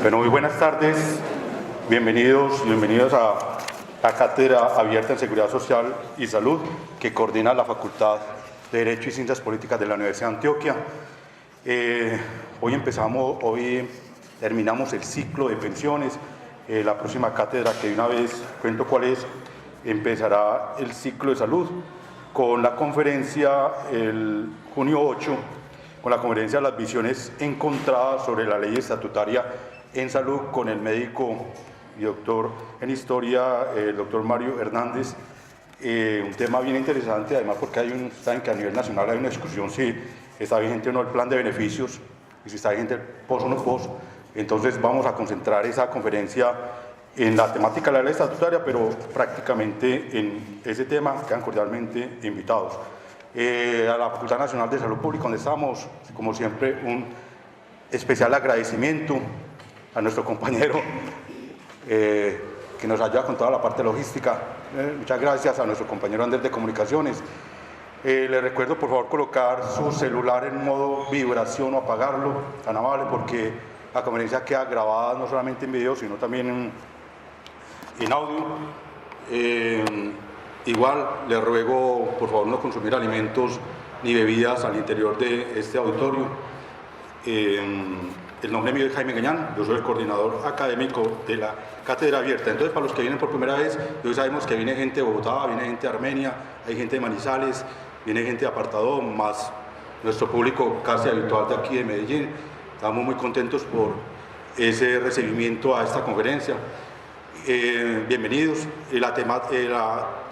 Bueno, muy buenas tardes, bienvenidos a la Cátedra Abierta en Seguridad Social y Salud que coordina la Facultad de Derecho y Ciencias Políticas de la Universidad de Antioquia. Hoy terminamos el ciclo de pensiones. La próxima cátedra, que de una vez cuento cuál es, empezará el ciclo de salud con la conferencia el junio 8, con la conferencia de las visiones encontradas sobre la ley estatutaria en salud con el médico y doctor en historia, el doctor Mario Hernández. Un tema bien interesante, además porque saben que a nivel nacional hay una discusión si está vigente o no el plan de beneficios y si está vigente el POS o no POS. Entonces vamos a concentrar esa conferencia en la temática de la ley estatutaria, pero prácticamente en ese tema quedan cordialmente invitados. A la Facultad Nacional de Salud Pública, donde estamos, como siempre, un especial agradecimiento a nuestro compañero que nos ayuda con toda la parte logística. Muchas gracias a nuestro compañero Andrés de Comunicaciones. Le recuerdo, por favor, colocar su celular en modo vibración o apagarlo, tan amable, porque la conferencia queda grabada no solamente en video, sino también en audio. Igual le ruego, por favor, no consumir alimentos ni bebidas al interior de este auditorio. El nombre mío es Jaime Gañán, yo soy el coordinador académico de la Cátedra Abierta. Entonces, para los que vienen por primera vez, hoy sabemos que viene gente de Bogotá, viene gente de Armenia, hay gente de Manizales, viene gente de Apartadó, más nuestro público casi habitual de aquí de Medellín. Estamos muy contentos por ese recibimiento a esta conferencia. Bienvenidos. La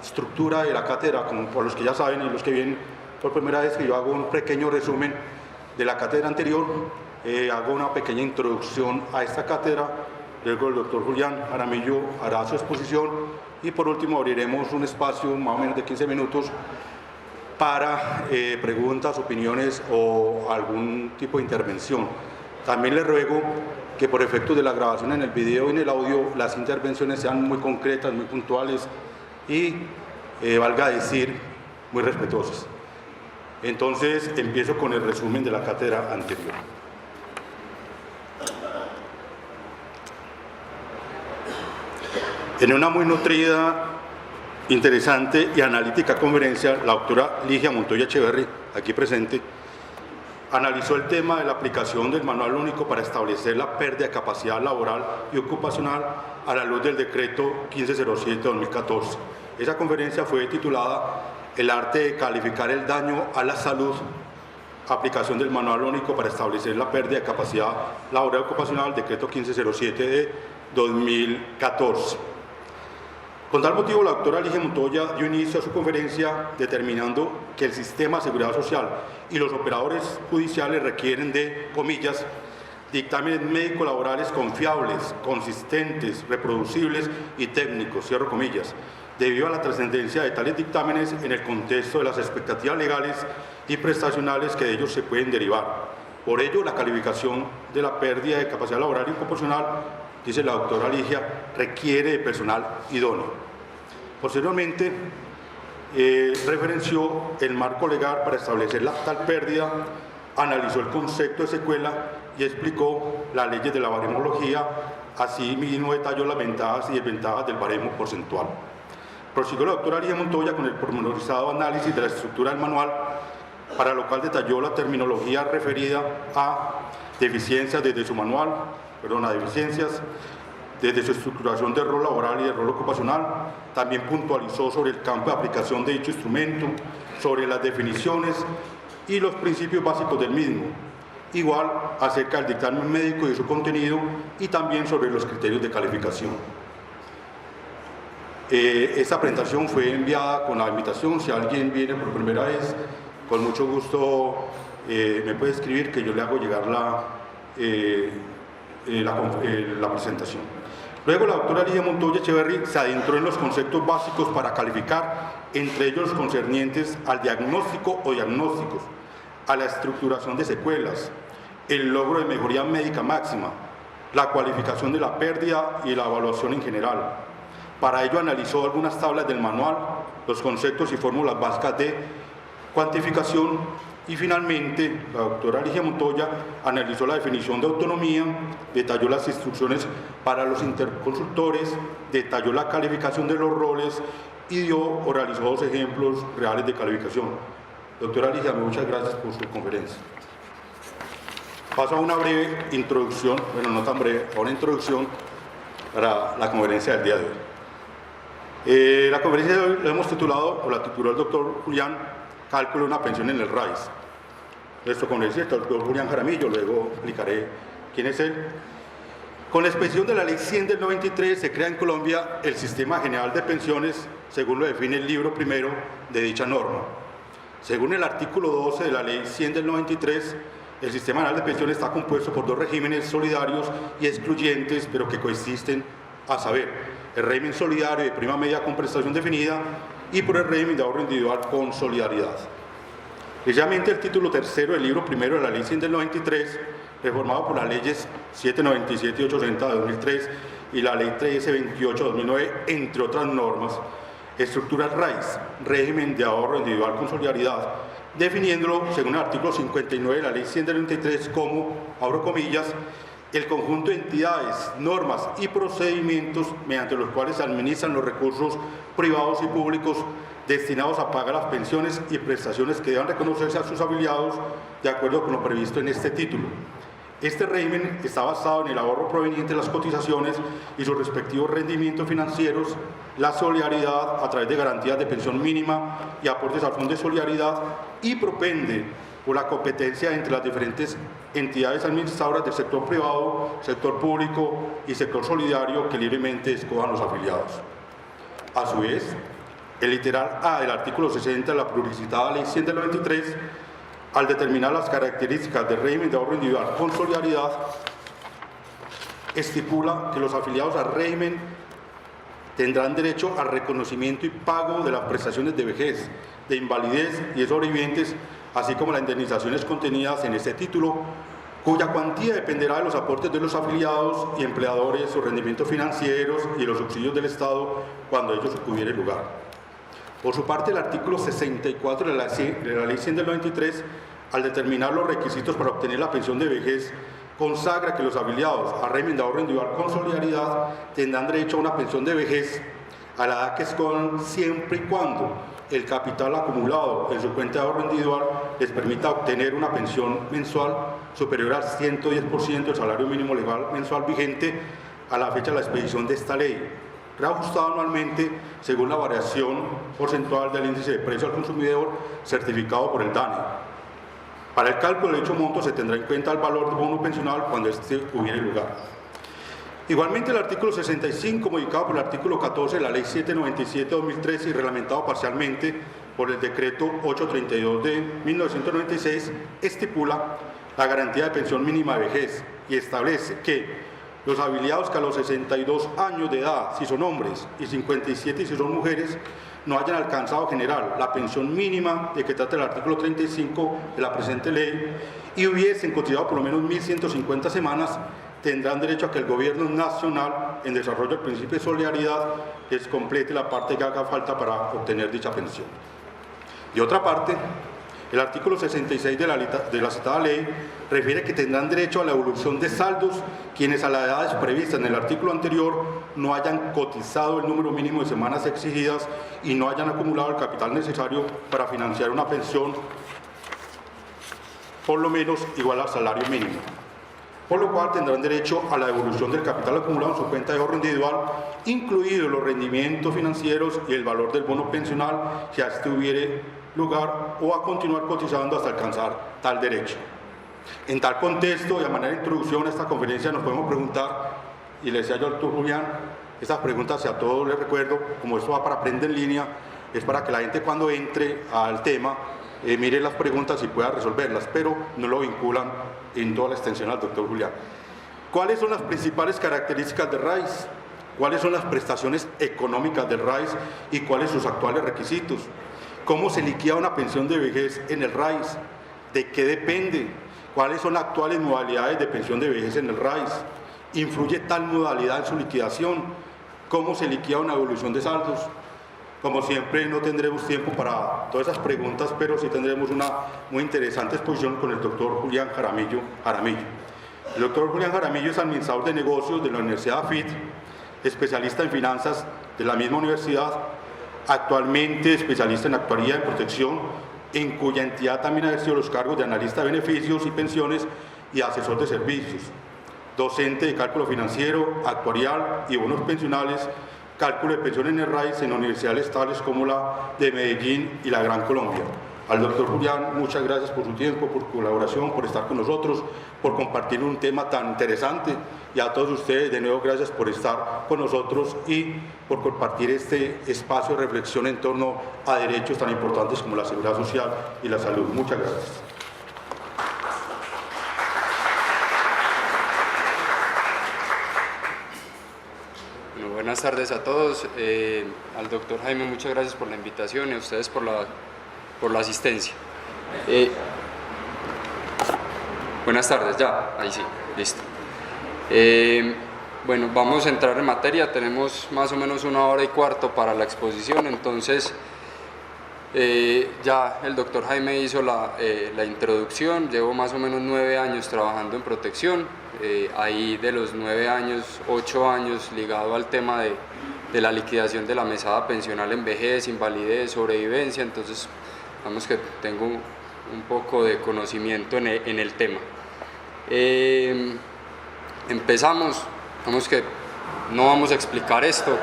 estructura de la cátedra, como por los que ya saben y los que vienen por primera vez, que yo hago un pequeño resumen de la cátedra anterior, hago una pequeña introducción a esta cátedra, luego el doctor Julián Jaramillo hará su exposición y por último abriremos un espacio más o menos de 15 minutos para preguntas, opiniones o algún tipo de intervención. También les ruego que por efectos de la grabación en el video y en el audio las intervenciones sean muy concretas, muy puntuales y, valga decir, muy respetuosas. Entonces empiezo con el resumen de la cátedra anterior. En una muy nutrida, interesante y analítica conferencia, la doctora Ligia Montoya Echeverri, aquí presente, analizó el tema de la aplicación del Manual Único para establecer la pérdida de capacidad laboral y ocupacional a la luz del decreto 1507-2014. Esa conferencia fue titulada El arte de calificar el daño a la salud, aplicación del Manual Único para establecer la pérdida de capacidad laboral y ocupacional, decreto 1507 de 2014. Con tal motivo, la doctora Ligia Montoya dio inicio a su conferencia determinando que el sistema de seguridad social y los operadores judiciales requieren de, comillas, dictámenes médico-laborales confiables, consistentes, reproducibles y técnicos, cierro comillas, debido a la trascendencia de tales dictámenes en el contexto de las expectativas legales y prestacionales que de ellos se pueden derivar. Por ello, la calificación de la pérdida de capacidad laboral y ocupacional, dice la doctora Ligia, requiere de personal idóneo. Posteriormente, referenció el marco legal para establecer tal pérdida, analizó el concepto de secuela y explicó las leyes de la baremología, así mismo detalló las ventajas y desventajas del baremo porcentual. Prosiguió la doctora Ligia Montoya con el pormenorizado análisis de la estructura del manual, para lo cual detalló la terminología referida a deficiencias desde su manual, a deficiencias desde su estructuración de rol laboral y de rol ocupacional. También puntualizó sobre el campo de aplicación de dicho instrumento, sobre las definiciones y los principios básicos del mismo, igual acerca del dictamen médico y de su contenido, y también sobre los criterios de calificación. Esta presentación fue enviada con la invitación. Si alguien viene por primera vez, con mucho gusto me puede escribir que yo le hago llegar la presentación. Luego la doctora Ligia Montoya Echeverri se adentró en los conceptos básicos para calificar, entre ellos los concernientes al diagnóstico o diagnósticos, a la estructuración de secuelas, el logro de mejoría médica máxima, la cualificación de la pérdida y la evaluación en general. Para ello analizó algunas tablas del manual, los conceptos y fórmulas básicas de cuantificación, Y finalmente, la doctora Ligia Montoya analizó la definición de autonomía, detalló las instrucciones para los interconsultores, detalló la calificación de los roles y realizó 2 ejemplos reales de calificación. Doctora Ligia, muchas gracias por su conferencia. Paso a una breve introducción, bueno, no tan breve, a una introducción para la conferencia del día de hoy. La conferencia de hoy la hemos titulado, o la tituló el doctor Julián, Cálculo de una pensión en el RAIS. Nuestro conferencista, el doctor Julián Jaramillo, luego explicaré quién es él. Con la expedición de la Ley 100 del 93 se crea en Colombia el Sistema General de Pensiones, según lo define el libro primero de dicha norma. Según el artículo 12 de la Ley 100 del 93, el Sistema General de Pensiones está compuesto por 2 regímenes solidarios y excluyentes, pero que coexisten, a saber, el régimen solidario de prima media con prestación definida y por el régimen de ahorro individual con solidaridad. Precisamente el título tercero del libro primero de la Ley 100 del 93, reformado por las leyes 797 y 860 de 2003 y la Ley 1328 de 2009, entre otras normas, estructura el RAIS, régimen de ahorro individual con solidaridad, definiéndolo según el artículo 59 de la Ley 100 del 93 como, abro comillas, el conjunto de entidades, normas y procedimientos mediante los cuales se administran los recursos privados y públicos destinados a pagar las pensiones y prestaciones que deban reconocerse a sus afiliados de acuerdo con lo previsto en este título. Este régimen está basado en el ahorro proveniente de las cotizaciones y sus respectivos rendimientos financieros, la solidaridad a través de garantías de pensión mínima y aportes al Fondo de Solidaridad, y propende por la competencia entre las diferentes entidades administradoras del sector privado, sector público y sector solidario que libremente escojan los afiliados. A su vez, el literal A del artículo 60 de la publicitada Ley 100 del 93, al determinar las características del régimen de ahorro individual con solidaridad, estipula que los afiliados al régimen tendrán derecho al reconocimiento y pago de las prestaciones de vejez, de invalidez y de sobrevivientes, así como las indemnizaciones contenidas en este título, cuya cuantía dependerá de los aportes de los afiliados y empleadores, sus rendimientos financieros y los subsidios del Estado cuando ellos hubiere lugar. Por su parte, el artículo 64 de la Ley 100 del 93, al determinar los requisitos para obtener la pensión de vejez, consagra que los afiliados al régimen de ahorro individual con solidaridad tendrán derecho a una pensión de vejez a la edad que escojan, siempre y cuando el capital acumulado en su cuenta de ahorro individual les permita obtener una pensión mensual superior al 110% del salario mínimo legal mensual vigente a la fecha de la expedición de esta ley, reajustado anualmente según la variación porcentual del índice de precio al consumidor certificado por el DANE. Para el cálculo de dicho monto se tendrá en cuenta el valor del bono pensional cuando éste hubiere lugar. Igualmente, el artículo 65, modificado por el artículo 14 de la Ley 797/2013 y reglamentado parcialmente por el Decreto 832 de 1996, estipula la garantía de pensión mínima de vejez y establece que los afiliados que a los 62 años de edad, si son hombres, y 57 si son mujeres, no hayan alcanzado generar la pensión mínima de que trata el artículo 35 de la presente ley y hubiesen cotizado por lo menos 1.150 semanas, tendrán derecho a que el Gobierno Nacional, en desarrollo del principio de solidaridad, les complete la parte que haga falta para obtener dicha pensión. De otra parte, el artículo 66 de la citada ley refiere que tendrán derecho a la evolución de saldos quienes a las edades previstas en el artículo anterior no hayan cotizado el número mínimo de semanas exigidas y no hayan acumulado el capital necesario para financiar una pensión por lo menos igual al salario mínimo, por lo cual tendrán derecho a la devolución del capital acumulado en su cuenta de ahorro individual, incluidos los rendimientos financieros y el valor del bono pensional, si a este hubiere lugar, o a continuar cotizando hasta alcanzar tal derecho. En tal contexto y a manera de introducción a esta conferencia nos podemos preguntar, y le decía yo al doctor Julián, estas preguntas, si a todos les recuerdo, como esto va para aprender en línea, es para que la gente cuando entre al tema mire las preguntas y pueda resolverlas, pero no lo vinculan en toda la extensión al doctor Julián. ¿Cuáles son las principales características del RAIS? ¿Cuáles son las prestaciones económicas del RAIS y cuáles sus actuales requisitos? ¿Cómo se liquida una pensión de vejez en el RAIS? ¿De qué depende? ¿Cuáles son las actuales modalidades de pensión de vejez en el RAIS? ¿Influye tal modalidad en su liquidación? ¿Cómo se liquida una evolución de saldos? Como siempre, no tendremos tiempo para todas esas preguntas, pero sí tendremos una muy interesante exposición con el doctor Julián Jaramillo. El doctor Julián Jaramillo es administrador de negocios de la Universidad AFIT, especialista en finanzas de la misma universidad, actualmente especialista en actuaría en protección, en cuya entidad también ha ejercido los cargos de analista de beneficios y pensiones y asesor de servicios, docente de cálculo financiero, actuarial y bonos pensionales, cálculo de pensiones en el RAIS en universidades tales como la de Medellín y la Gran Colombia. Al doctor Julián, muchas gracias por su tiempo, por colaboración, por estar con nosotros, por compartir un tema tan interesante, y a todos ustedes de nuevo gracias por estar con nosotros y por compartir este espacio de reflexión en torno a derechos tan importantes como la seguridad social y la salud. Muchas gracias. Buenas tardes a todos. Al doctor Jaime, muchas gracias por la invitación y a ustedes por la asistencia. Buenas tardes, ya, ahí sí, listo. Bueno, vamos a entrar en materia, tenemos más o menos 1 hora y cuarto para la exposición, entonces ya el doctor Jaime hizo la introducción. Llevo más o menos 9 años trabajando en protección. Ahí de los 9 años, 8 años ligado al tema de la liquidación de la mesada pensional en vejez, invalidez, sobrevivencia, entonces digamos que tengo un poco de conocimiento en el tema. Empezamos, digamos que no vamos a explicar esto.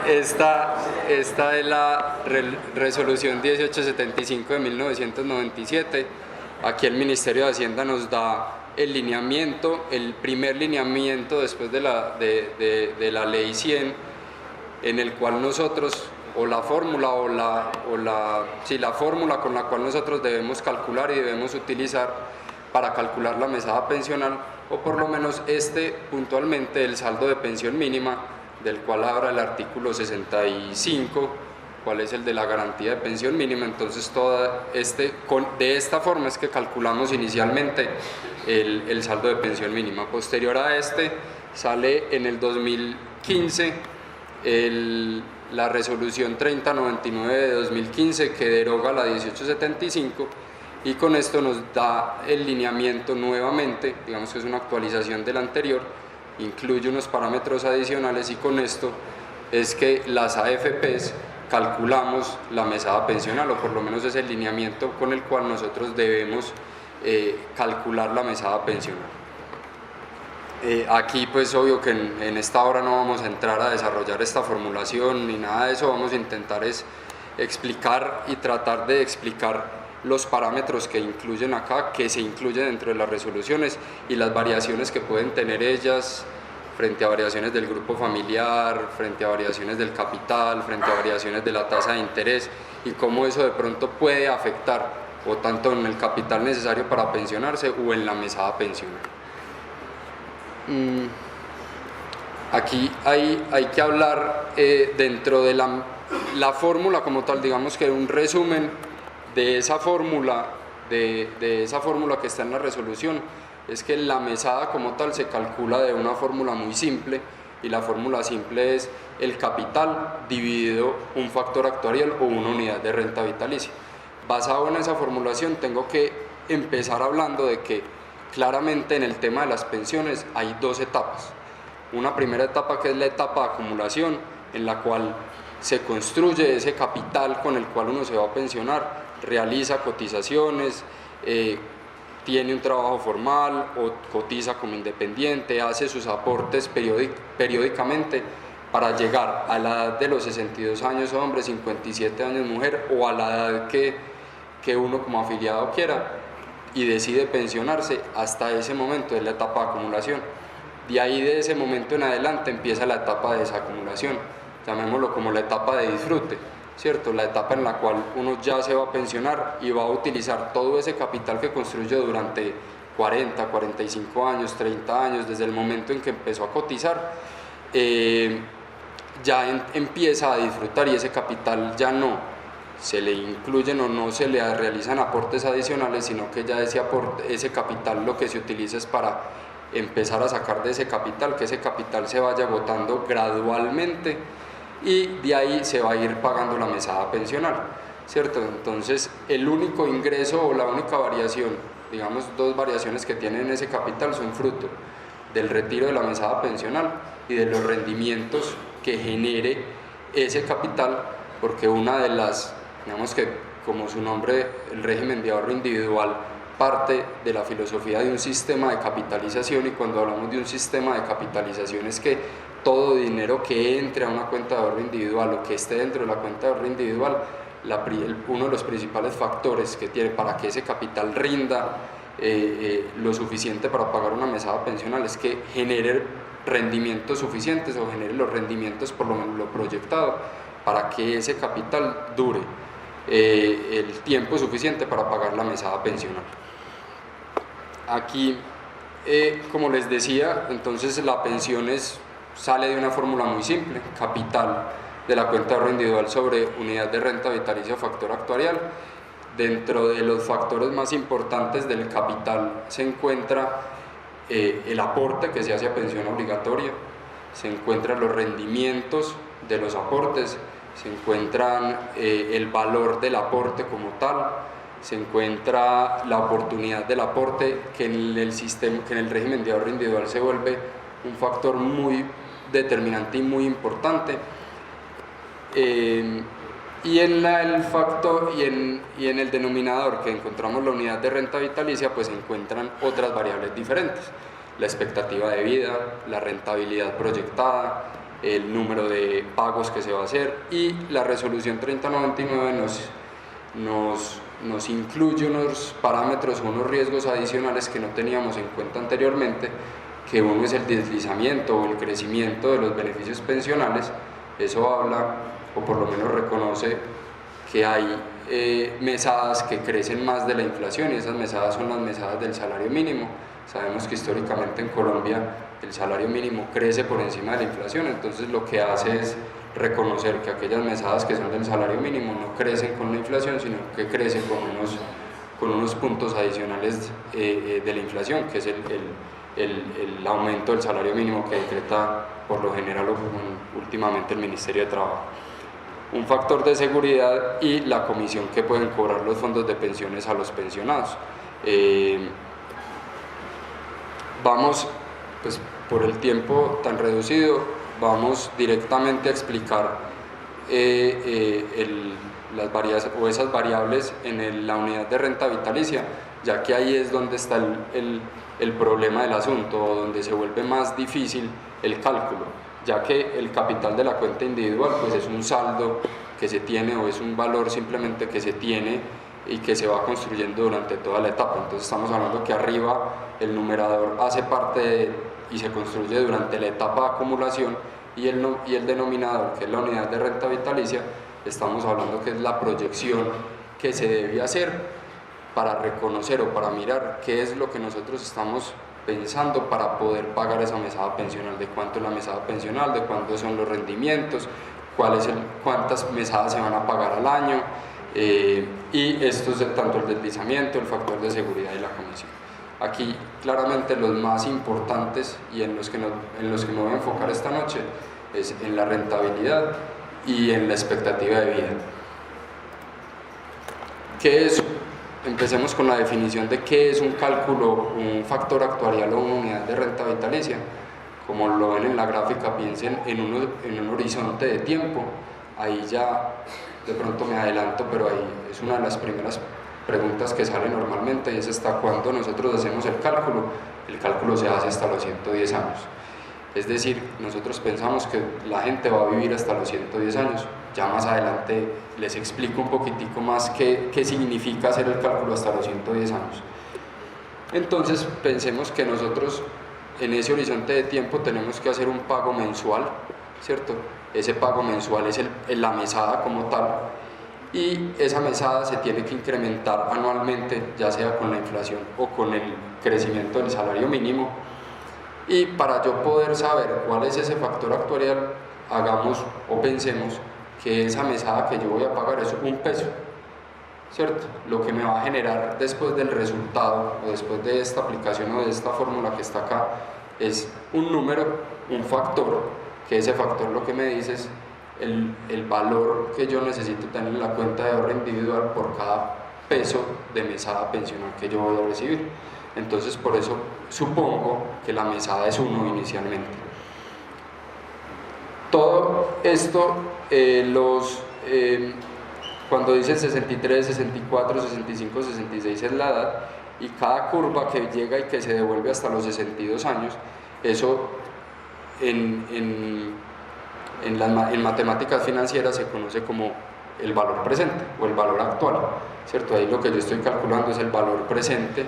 Esta es la resolución 1875 de 1997. Aquí el Ministerio de Hacienda nos da el lineamiento, el primer lineamiento después de la ley 100, en el cual nosotros, o la fórmula la fórmula con la cual nosotros debemos calcular y debemos utilizar para calcular la mesada pensional, o por lo menos puntualmente el saldo de pensión mínima, del cual habla el artículo 65, cuál es el de la garantía de pensión mínima. Entonces de esta forma es que calculamos inicialmente el saldo de pensión mínima. Posterior a sale en el 2015 la resolución 3099 de 2015, que deroga la 1875, y con esto nos da el lineamiento nuevamente, digamos que es una actualización del anterior, incluye unos parámetros adicionales, y con esto es que las AFPs calculamos la mesada pensional, o por lo menos es el lineamiento con el cual nosotros debemos calcular la mesada pensional. Aquí pues obvio que en esta hora no vamos a entrar a desarrollar esta formulación ni nada de eso, vamos a intentar explicar y tratar de explicar los parámetros que incluyen acá, que se incluyen dentro de las resoluciones, y las variaciones que pueden tener ellas frente a variaciones del grupo familiar, frente a variaciones del capital, frente a variaciones de la tasa de interés, y cómo eso de pronto puede afectar o tanto en el capital necesario para pensionarse o en la mesada pensional. Aquí hay que hablar dentro de la fórmula como tal, digamos que un resumen de esa fórmula, de esa fórmula que está en la resolución, es que la mesada como tal se calcula de una fórmula muy simple, y la fórmula simple es el capital dividido un factor actuarial o una unidad de renta vitalicia. Basado en esa formulación tengo que empezar hablando de que claramente en el tema de las pensiones hay 2 etapas. Una primera etapa que es la etapa de acumulación, en la cual se construye ese capital con el cual uno se va a pensionar, realiza cotizaciones, tiene un trabajo formal o cotiza como independiente, hace sus aportes periódicamente para llegar a la edad de los 62 años hombre, 57 años mujer, o a la edad que uno como afiliado quiera, y decide pensionarse. Hasta ese momento es la etapa de acumulación. De ahí, de ese momento en adelante, empieza la etapa de desacumulación, llamémoslo como la etapa de disfrute, ¿cierto? La etapa en la cual uno ya se va a pensionar y va a utilizar todo ese capital que construyó durante 40, 45 años, 30 años, desde el momento en que empezó a cotizar, ya empieza a disfrutar, y ese capital ya no se le incluyen o no se le realizan aportes adicionales, sino que ya ese capital lo que se utiliza es para empezar a sacar de ese capital, que ese capital se vaya agotando gradualmente y de ahí se va a ir pagando la mesada pensional, ¿cierto? Entonces el único ingreso o la única variación, digamos dos variaciones que tienen ese capital son fruto del retiro de la mesada pensional y de los rendimientos que genere ese capital, porque una de las, digamos que como su nombre, el régimen de ahorro individual parte de la filosofía de un sistema de capitalización, y cuando hablamos de un sistema de capitalización es que todo dinero que entre a una cuenta de ahorro individual o que esté dentro de la cuenta de ahorro individual, uno de los principales factores que tiene para que ese capital rinda lo suficiente para pagar una mesada pensional es que genere rendimientos suficientes o genere los rendimientos por lo menos lo proyectado para que ese capital dure el tiempo suficiente para pagar la mesada pensional. Aquí, como les decía, entonces la pensión sale de una fórmula muy simple: capital de la cuenta de ahorro individual sobre unidad de renta vitalicia o factor actuarial. Dentro de los factores más importantes del capital se encuentra el aporte que se hace a pensión obligatoria, se encuentran los rendimientos de los aportes, se encuentran el valor del aporte como tal, se encuentra la oportunidad del aporte, que en el sistema, que en el régimen de ahorro individual se vuelve un factor muy determinante y muy importante. Y en el denominador, que encontramos la unidad de renta vitalicia, pues se encuentran otras variables diferentes: la expectativa de vida, la rentabilidad proyectada, el número de pagos que se va a hacer, y la resolución 3099 nos incluye unos parámetros o unos riesgos adicionales que no teníamos en cuenta anteriormente, que uno es el deslizamiento o el crecimiento de los beneficios pensionales. Eso habla, o por lo menos reconoce, que hay mesadas que crecen más de la inflación, y esas mesadas son las mesadas del salario mínimo. Sabemos que históricamente en Colombia el salario mínimo crece por encima de la inflación, entonces lo que hace es reconocer que aquellas mesadas que son del salario mínimo no crecen con la inflación, sino que crecen con unos puntos adicionales de la inflación, que es el aumento del salario mínimo que decreta por lo general últimamente el Ministerio de Trabajo. Un factor de seguridad y la comisión que pueden cobrar los fondos de pensiones a los pensionados. Vamos, pues por el tiempo tan reducido, vamos directamente a explicar esas variables en la unidad de renta vitalicia, ya que ahí es donde está el problema del asunto, o donde se vuelve más difícil el cálculo, ya que el capital de la cuenta individual pues es un saldo que se tiene, o es un valor simplemente que se tiene y que se va construyendo durante toda la etapa. Entonces estamos hablando que arriba el numerador hace parte y se construye durante la etapa de acumulación, y el denominador, que es la unidad de renta vitalicia, estamos hablando que es la proyección que se debe hacer para reconocer o para mirar qué es lo que nosotros estamos pensando para poder pagar esa mesada pensional, de cuánto es la mesada pensional, de cuántos son los rendimientos, cuántas mesadas se van a pagar al año, y esto es tanto el deslizamiento, el factor de seguridad y la comisión. Aquí claramente los más importantes, y en los que me voy a enfocar esta noche, es en la rentabilidad y en la expectativa de vida. ¿Qué es? Empecemos con la definición de qué es un cálculo, un factor actuarial o una unidad de renta vitalicia. Como lo ven en la gráfica, piensen en un horizonte de tiempo. Ahí ya de pronto me adelanto, pero ahí es una de las primeras preguntas que sale normalmente, y es hasta cuándo nosotros hacemos el cálculo. El cálculo se hace hasta los 110 años. Es decir, nosotros pensamos que la gente va a vivir hasta los 110 años. Ya más adelante les explico un poquitico más qué significa hacer el cálculo hasta los 110 años. Entonces pensemos que nosotros en ese horizonte de tiempo tenemos que hacer un pago mensual, ¿cierto? Ese pago mensual es la mesada como tal, y esa mesada se tiene que incrementar anualmente, ya sea con la inflación o con el crecimiento del salario mínimo. Y para yo poder saber cuál es ese factor actuarial, hagamos o pensemos que esa mesada que yo voy a pagar es $1, ¿cierto? Lo que me va a generar después del resultado o después de esta aplicación o de esta fórmula que está acá es un número, un factor, que ese factor lo que me dice es el valor que yo necesito tener en la cuenta de ahorro individual por cada peso de mesada pensional que yo voy a recibir. Entonces por eso supongo que la mesada es 1 inicialmente. Todo esto, cuando dicen 63, 64, 65, 66 es la edad, y cada curva que llega y que se devuelve hasta los 62 años, eso en matemáticas financieras se conoce como el valor presente o el valor actual, ¿cierto? Ahí lo que yo estoy calculando es el valor presente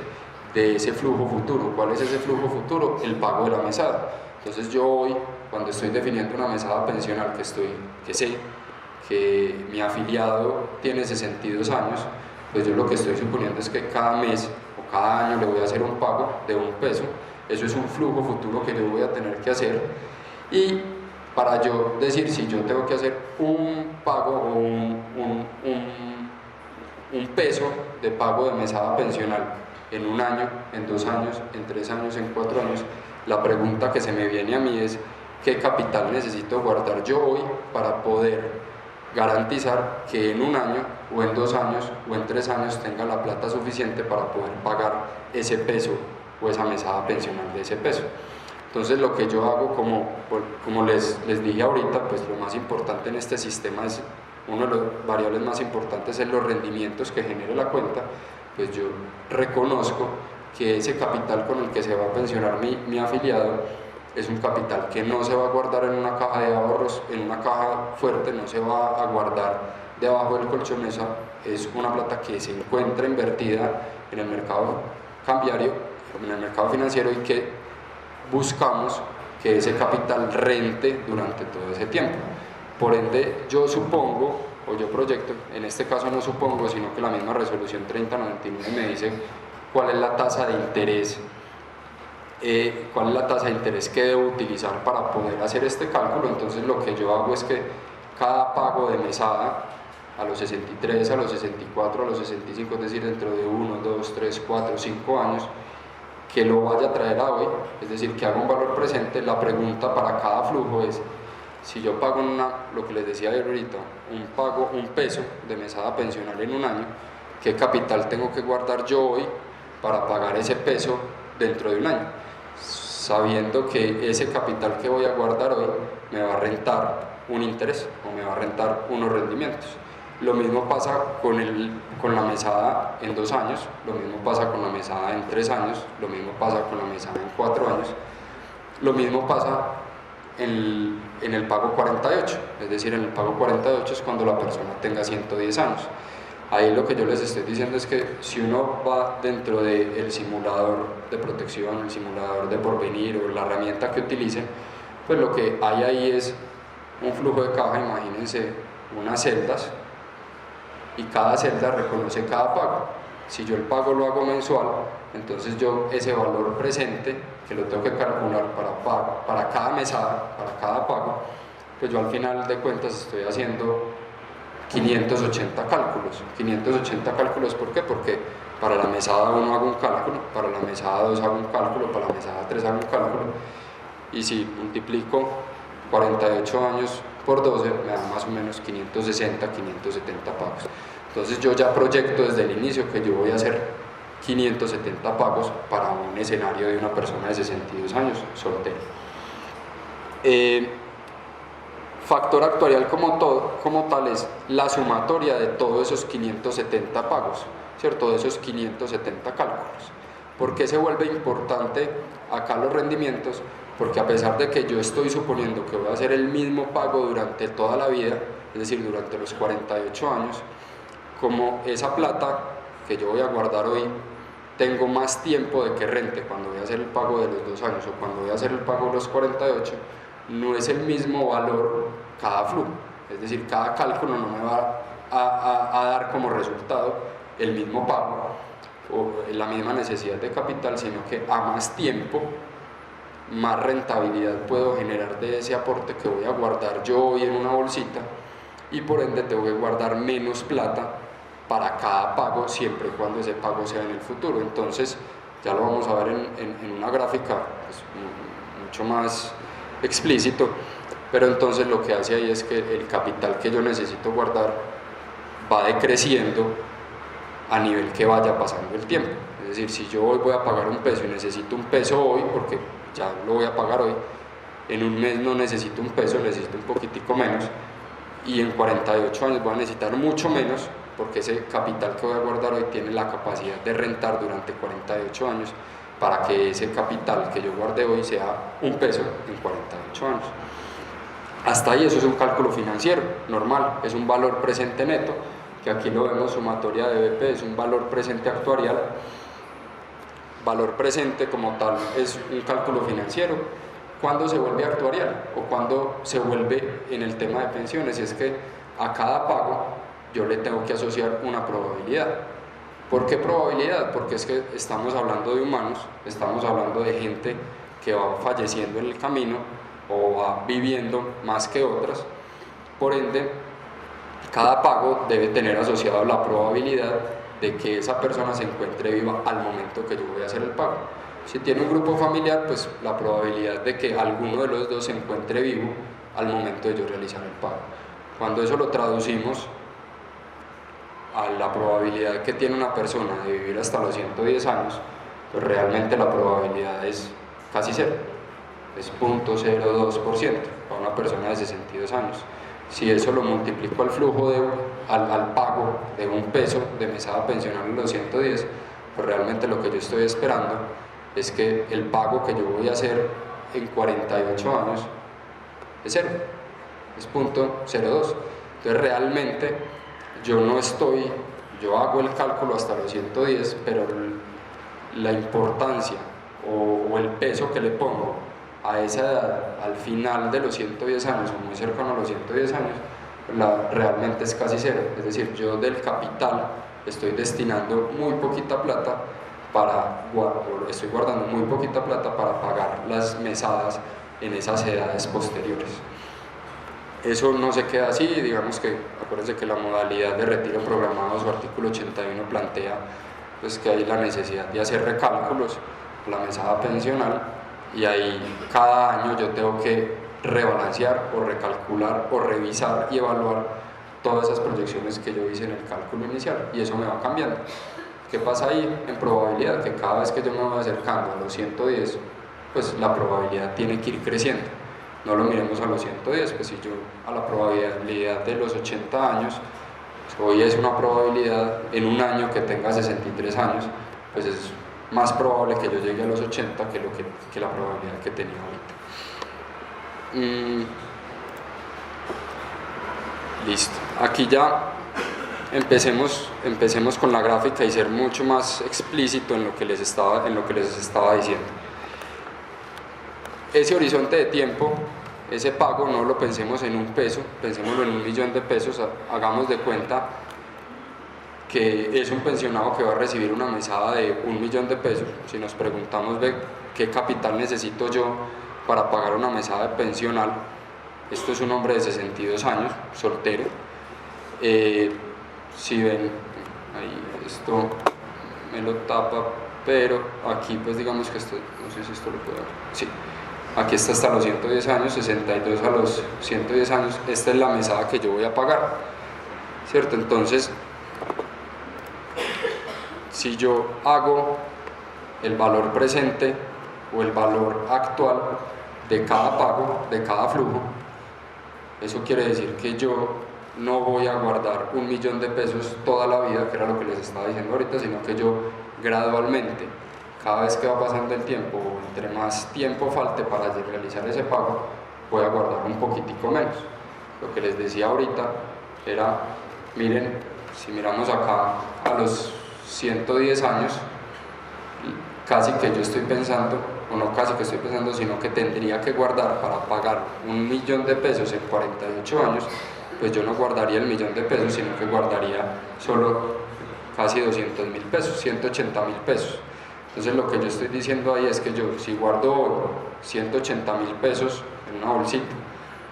de ese flujo futuro. ¿Cuál es ese flujo futuro? El pago de la mesada. Entonces yo hoy, cuando estoy definiendo una mesada pensional que sé que mi afiliado tiene 62 años, pues yo lo que estoy suponiendo es que cada mes o cada año le voy a hacer un pago de $1. Eso es un flujo futuro que yo voy a tener que hacer, y para yo decir si yo tengo que hacer un pago o un peso de pago de mesada pensional en 1 año, en 2 años, en 3 años, en 4 años, la pregunta que se me viene a mí es ¿qué capital necesito guardar yo hoy para poder garantizar que en 1 año o en 2 años o en 3 años tenga la plata suficiente para poder pagar ese peso o esa mesada pensional de ese peso? Entonces lo que yo hago, como les dije ahorita, pues lo más importante en este sistema es, uno de las variables más importantes es los rendimientos que genere la cuenta. Pues yo reconozco que ese capital con el que se va a pensionar mi afiliado es un capital que no se va a guardar en una caja de ahorros, en una caja fuerte, no se va a guardar debajo del colchón. Esa es una plata que se encuentra invertida en el mercado cambiario, en el mercado financiero, y que buscamos que ese capital rente durante todo ese tiempo. Por ende, yo supongo, o yo proyecto, en este caso no supongo, sino que la misma resolución 3099 me dice cuál es la tasa de interés que debo utilizar para poder hacer este cálculo. Entonces lo que yo hago es que cada pago de mesada a los 63, a los 64, a los 65, es decir, dentro de 1, 2, 3, 4, 5 años, que lo vaya a traer a hoy, es decir, que haga un valor presente. La pregunta para cada flujo es, si yo pago lo que les decía ahorita, un peso de mesada pensional en 1 año, ¿qué capital tengo que guardar yo hoy para pagar ese peso dentro de 1 año? Sabiendo que ese capital que voy a guardar hoy me va a rentar un interés o me va a rentar unos rendimientos. Lo mismo pasa con la mesada en 2 años, lo mismo pasa con la mesada en 3 años, lo mismo pasa con la mesada en 4 años, lo mismo pasa en el pago 48, es decir, en el pago 48 es cuando la persona tenga 110 años. Ahí lo que yo les estoy diciendo es que si uno va dentro del simulador de protección, el simulador de porvenir o la herramienta que utilicen, pues lo que hay ahí es un flujo de caja, imagínense unas celdas, y cada celda reconoce cada pago. Si yo el pago lo hago mensual, entonces yo ese valor presente, que lo tengo que calcular para cada mesada, para cada pago, pues yo al final de cuentas estoy haciendo 580 cálculos. 580 cálculos, ¿por qué? Porque para la mesada 1 hago un cálculo, para la mesada 2 hago un cálculo, para la mesada 3 hago un cálculo, y si multiplico 48 años por 12 me da más o menos 560, 570 pagos. Entonces yo ya proyecto desde el inicio que yo voy a hacer 570 pagos para un escenario de una persona de 62 años soltera. Factor actuarial como tal es la sumatoria de todos esos 570 pagos, ¿cierto? De esos 570 cálculos. ¿Por qué se vuelve importante acá los rendimientos? Porque a pesar de que yo estoy suponiendo que voy a hacer el mismo pago durante toda la vida, es decir, durante los 48 años, como esa plata que yo voy a guardar hoy, tengo más tiempo de que rente cuando voy a hacer el pago de los 2 años o cuando voy a hacer el pago de los 48, no es el mismo valor cada flujo. Es decir, cada cálculo no me va a dar como resultado el mismo pago o la misma necesidad de capital, sino que a más tiempo, más rentabilidad puedo generar de ese aporte que voy a guardar yo hoy en una bolsita, y por ende tengo que guardar menos plata para cada pago, siempre y cuando ese pago sea en el futuro. Entonces, ya lo vamos a ver en una gráfica pues, mucho más explícito, pero entonces lo que hace ahí es que el capital que yo necesito guardar va decreciendo a nivel que vaya pasando el tiempo. Es decir, si yo hoy voy a pagar un peso y necesito un peso hoy, porque ya lo voy a pagar hoy, en un mes no necesito un peso, necesito un poquitico menos, y en 48 años voy a necesitar mucho menos, porque ese capital que voy a guardar hoy tiene la capacidad de rentar durante 48 años para que ese capital que yo guardé hoy sea un peso en 48 años. Hasta ahí eso es un cálculo financiero normal, es un valor presente neto, que aquí lo vemos sumatoria de BP, es un valor presente actuarial. Valor presente como tal es un cálculo financiero. ¿Cuándo se vuelve actuarial? O cuándo se vuelve en el tema de pensiones, es que a cada pago yo le tengo que asociar una probabilidad. ¿Por qué probabilidad? Porque es que estamos hablando de humanos, estamos hablando de gente que va falleciendo en el camino o va viviendo más que otras. Por ende, cada pago debe tener asociado la probabilidad de que esa persona se encuentre viva al momento que yo voy a hacer el pago. Si tiene un grupo familiar, pues la probabilidad de que alguno de los dos se encuentre vivo al momento de yo realizar el pago. Cuando eso lo traducimos a la probabilidad que tiene una persona de vivir hasta los 110 años, pues realmente la probabilidad es casi cero, es 0.02% para una persona de 62 años. Si eso lo multiplico al flujo al pago de un peso de mesada pensional en los 110, pues realmente lo que yo estoy esperando es que el pago que yo voy a hacer en 48 años es cero, es 0.02. Entonces realmente yo hago el cálculo hasta los 110, pero la importancia o el peso que le pongo a esa edad, al final de los 110 años o muy cercano a los 110 años, realmente es casi cero. Es decir, yo del capital estoy destinando muy poquita plata estoy guardando muy poquita plata para pagar las mesadas en esas edades posteriores. Eso no se queda así, digamos que, acuérdense que la modalidad de retiro programado, su artículo 81 plantea pues, que hay la necesidad de hacer recálculos, la mesada pensional, y ahí cada año yo tengo que rebalancear o recalcular o revisar y evaluar todas esas proyecciones que yo hice en el cálculo inicial, y eso me va cambiando. ¿Qué pasa ahí? En probabilidad, que cada vez que yo me voy acercando a los 110, pues la probabilidad tiene que ir creciendo. No lo miremos a los 110, pues si yo a la probabilidad de los 80 años, pues hoy es una probabilidad en un año que tenga 63 años, pues es más probable que yo llegue a los 80 que la probabilidad que tenía ahorita. Listo. Aquí ya empecemos con la gráfica y ser mucho más explícito en lo que les estaba diciendo. Ese horizonte de tiempo, ese pago, no lo pensemos en un peso, pensémoslo en 1.000.000 de pesos, hagamos de cuenta que es un pensionado que va a recibir una mesada de 1.000.000 de pesos. Si nos preguntamos de qué capital necesito yo para pagar una mesada de pensional, esto es un hombre de 62 años, soltero. Si ven, ahí esto me lo tapa, pero aquí pues digamos que esto, no sé si esto lo puedo ver, sí. Aquí está hasta los 110 años, 62 a los 110 años, esta es la mesada que yo voy a pagar, ¿cierto? Entonces, si yo hago el valor presente o el valor actual de cada pago, de cada flujo, eso quiere decir que yo no voy a guardar 1.000.000 de pesos toda la vida, que era lo que les estaba diciendo ahorita, sino que yo gradualmente, cada vez que va pasando el tiempo, o entre más tiempo falte para realizar ese pago, voy a guardar un poquitico menos. Lo que les decía ahorita era, miren, si miramos acá a los 110 años, casi que yo estoy pensando, o no casi que estoy pensando, sino que tendría que guardar para pagar 1.000.000 de pesos en 48 años, pues yo no guardaría el 1.000.000 de pesos, sino que guardaría solo casi 200.000 pesos, 180.000 pesos. Entonces lo que yo estoy diciendo ahí es que yo, si guardo hoy 180.000 pesos en una bolsita,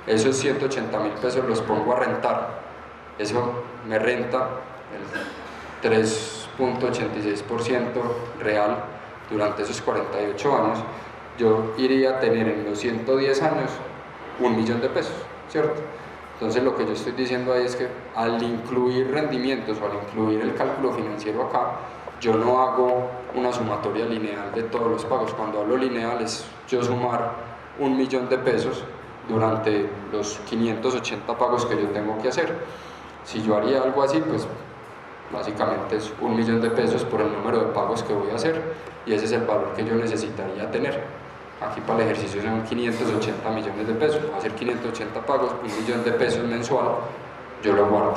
esos 180.000 pesos los pongo a rentar, eso me renta 3.86% real durante esos 48 años, yo iría a tener en los 110 años 1 millón de pesos, ¿cierto? Entonces lo que yo estoy diciendo ahí es que al incluir rendimientos o al incluir el cálculo financiero acá, yo no hago una sumatoria lineal de todos los pagos. Cuando hablo lineal es yo sumar 1 millón de pesos durante los 580 pagos que yo tengo que hacer. Si yo haría algo así, pues básicamente es 1 millón de pesos por el número de pagos que voy a hacer, y ese es el valor que yo necesitaría tener. Aquí para el ejercicio son 580 millones de pesos, voy a hacer 580 pagos, 1 millón de pesos mensual, yo lo guardo.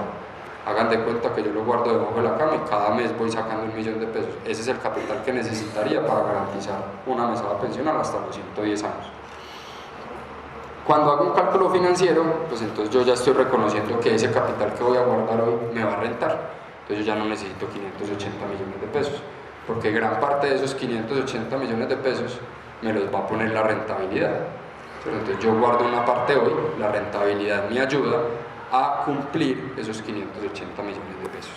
Hagan de cuenta que yo lo guardo debajo de la cama y cada mes voy sacando 1 millón de pesos. Ese es el capital que necesitaría para garantizar una mesada pensional hasta los 110 años. Cuando hago un cálculo financiero, pues entonces yo ya estoy reconociendo que ese capital que voy a guardar hoy me va a rentar. Entonces yo ya no necesito 580 millones de pesos, porque gran parte de esos 580 millones de pesos me los va a poner la rentabilidad. Entonces yo guardo una parte hoy, la rentabilidad me ayuda a cumplir esos 580 millones de pesos.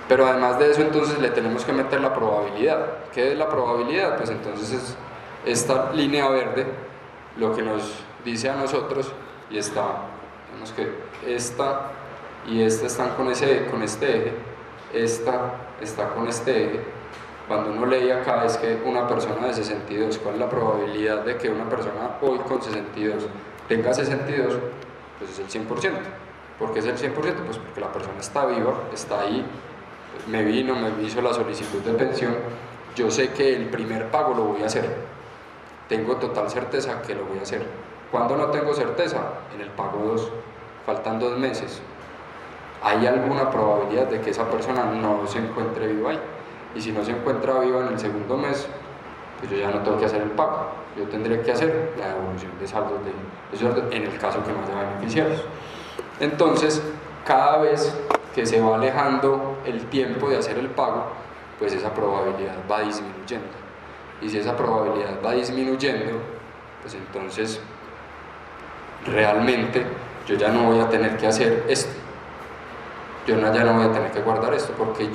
Pero además de eso, entonces le tenemos que meter la probabilidad. ¿Qué es la probabilidad? Pues entonces es esta línea verde lo que nos dice a nosotros, y está, vemos que esta y esta están con este eje, esta está con este eje. Cuando uno lee acá es que una persona de 62, ¿cuál es la probabilidad de que una persona hoy con 62 tenga 62? Pues es el 100%. ¿Por qué es el 100%? Pues porque la persona está viva, está ahí, me hizo la solicitud de pensión, yo sé que el primer pago lo voy a hacer, tengo total certeza que lo voy a hacer. ¿Cuándo no tengo certeza? En el pago 2, faltan 2 meses. ¿Hay alguna probabilidad de que esa persona no se encuentre viva ahí? Y si no se encuentra viva en el segundo mes, pues yo ya no tengo que hacer el pago, yo tendré que hacer la devolución de saldos en el caso que no haya beneficiarios. Entonces, cada vez que se va alejando el tiempo de hacer el pago, pues esa probabilidad va disminuyendo. Y si esa probabilidad va disminuyendo, pues entonces realmente yo ya no voy a tener que hacer esto. Ya no voy a tener que guardar esto, porque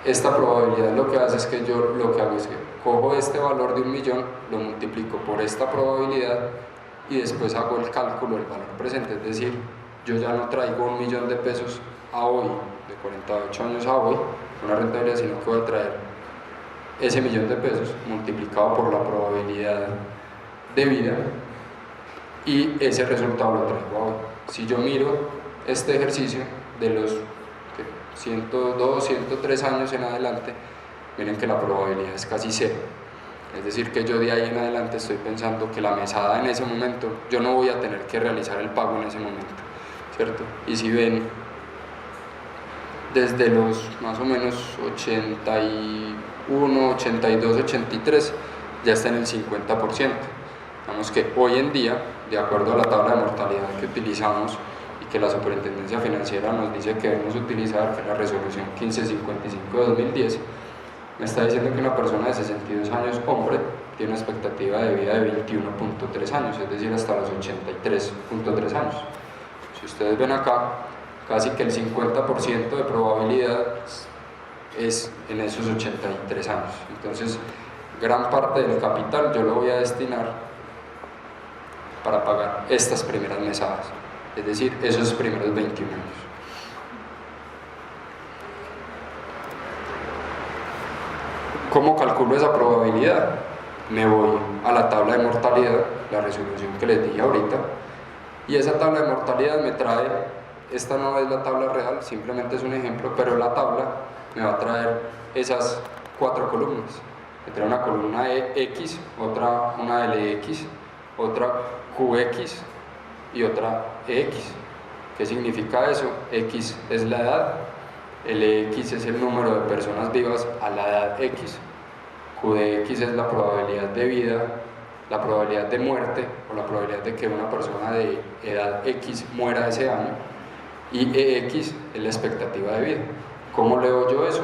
esta probabilidad lo que hace es que yo lo que hago es que cojo este valor de 1 millón, lo multiplico por esta probabilidad y después hago el cálculo del valor presente. Es decir, yo ya no traigo 1 millón de pesos a hoy, de 48 años a hoy, una rentabilidad, sino que voy a traer ese millón de pesos multiplicado por la probabilidad de vida, y ese resultado lo traigo a hoy. Si yo miro este ejercicio de los 102, 103 años en adelante, miren que la probabilidad es casi 0. Es decir, que yo de ahí en adelante estoy pensando que la mesada en ese momento, yo no voy a tener que realizar el pago en ese momento, ¿cierto? Y si ven, desde los más o menos 81, 82, 83, ya está en el 50%. Digamos que hoy en día, de acuerdo a la tabla de mortalidad que utilizamos, que la Superintendencia Financiera nos dice que debemos utilizar, que es la resolución 1555 de 2010, me está diciendo que una persona de 62 años, hombre, tiene una expectativa de vida de 21.3 años, es decir, hasta los 83.3 años. Si ustedes ven acá, casi que el 50% de probabilidad es en esos 83 años. Entonces, gran parte del capital yo lo voy a destinar para pagar estas primeras mesadas, es decir, esos primeros 21 años. ¿Cómo calculo esa probabilidad? Me voy a la tabla de mortalidad, la resolución que les dije ahorita, y esa tabla de mortalidad me trae, esta no es la tabla real, simplemente es un ejemplo, pero la tabla me va a traer esas 4 columnas. Me trae una columna X, otra una LX, otra QX y otra EX. ¿Qué significa eso? X es la edad, LX es el número de personas vivas a la edad X, QDX es la probabilidad de vida, la probabilidad de muerte o la probabilidad de que una persona de edad X muera ese año, y EX es la expectativa de vida. ¿Cómo leo yo eso?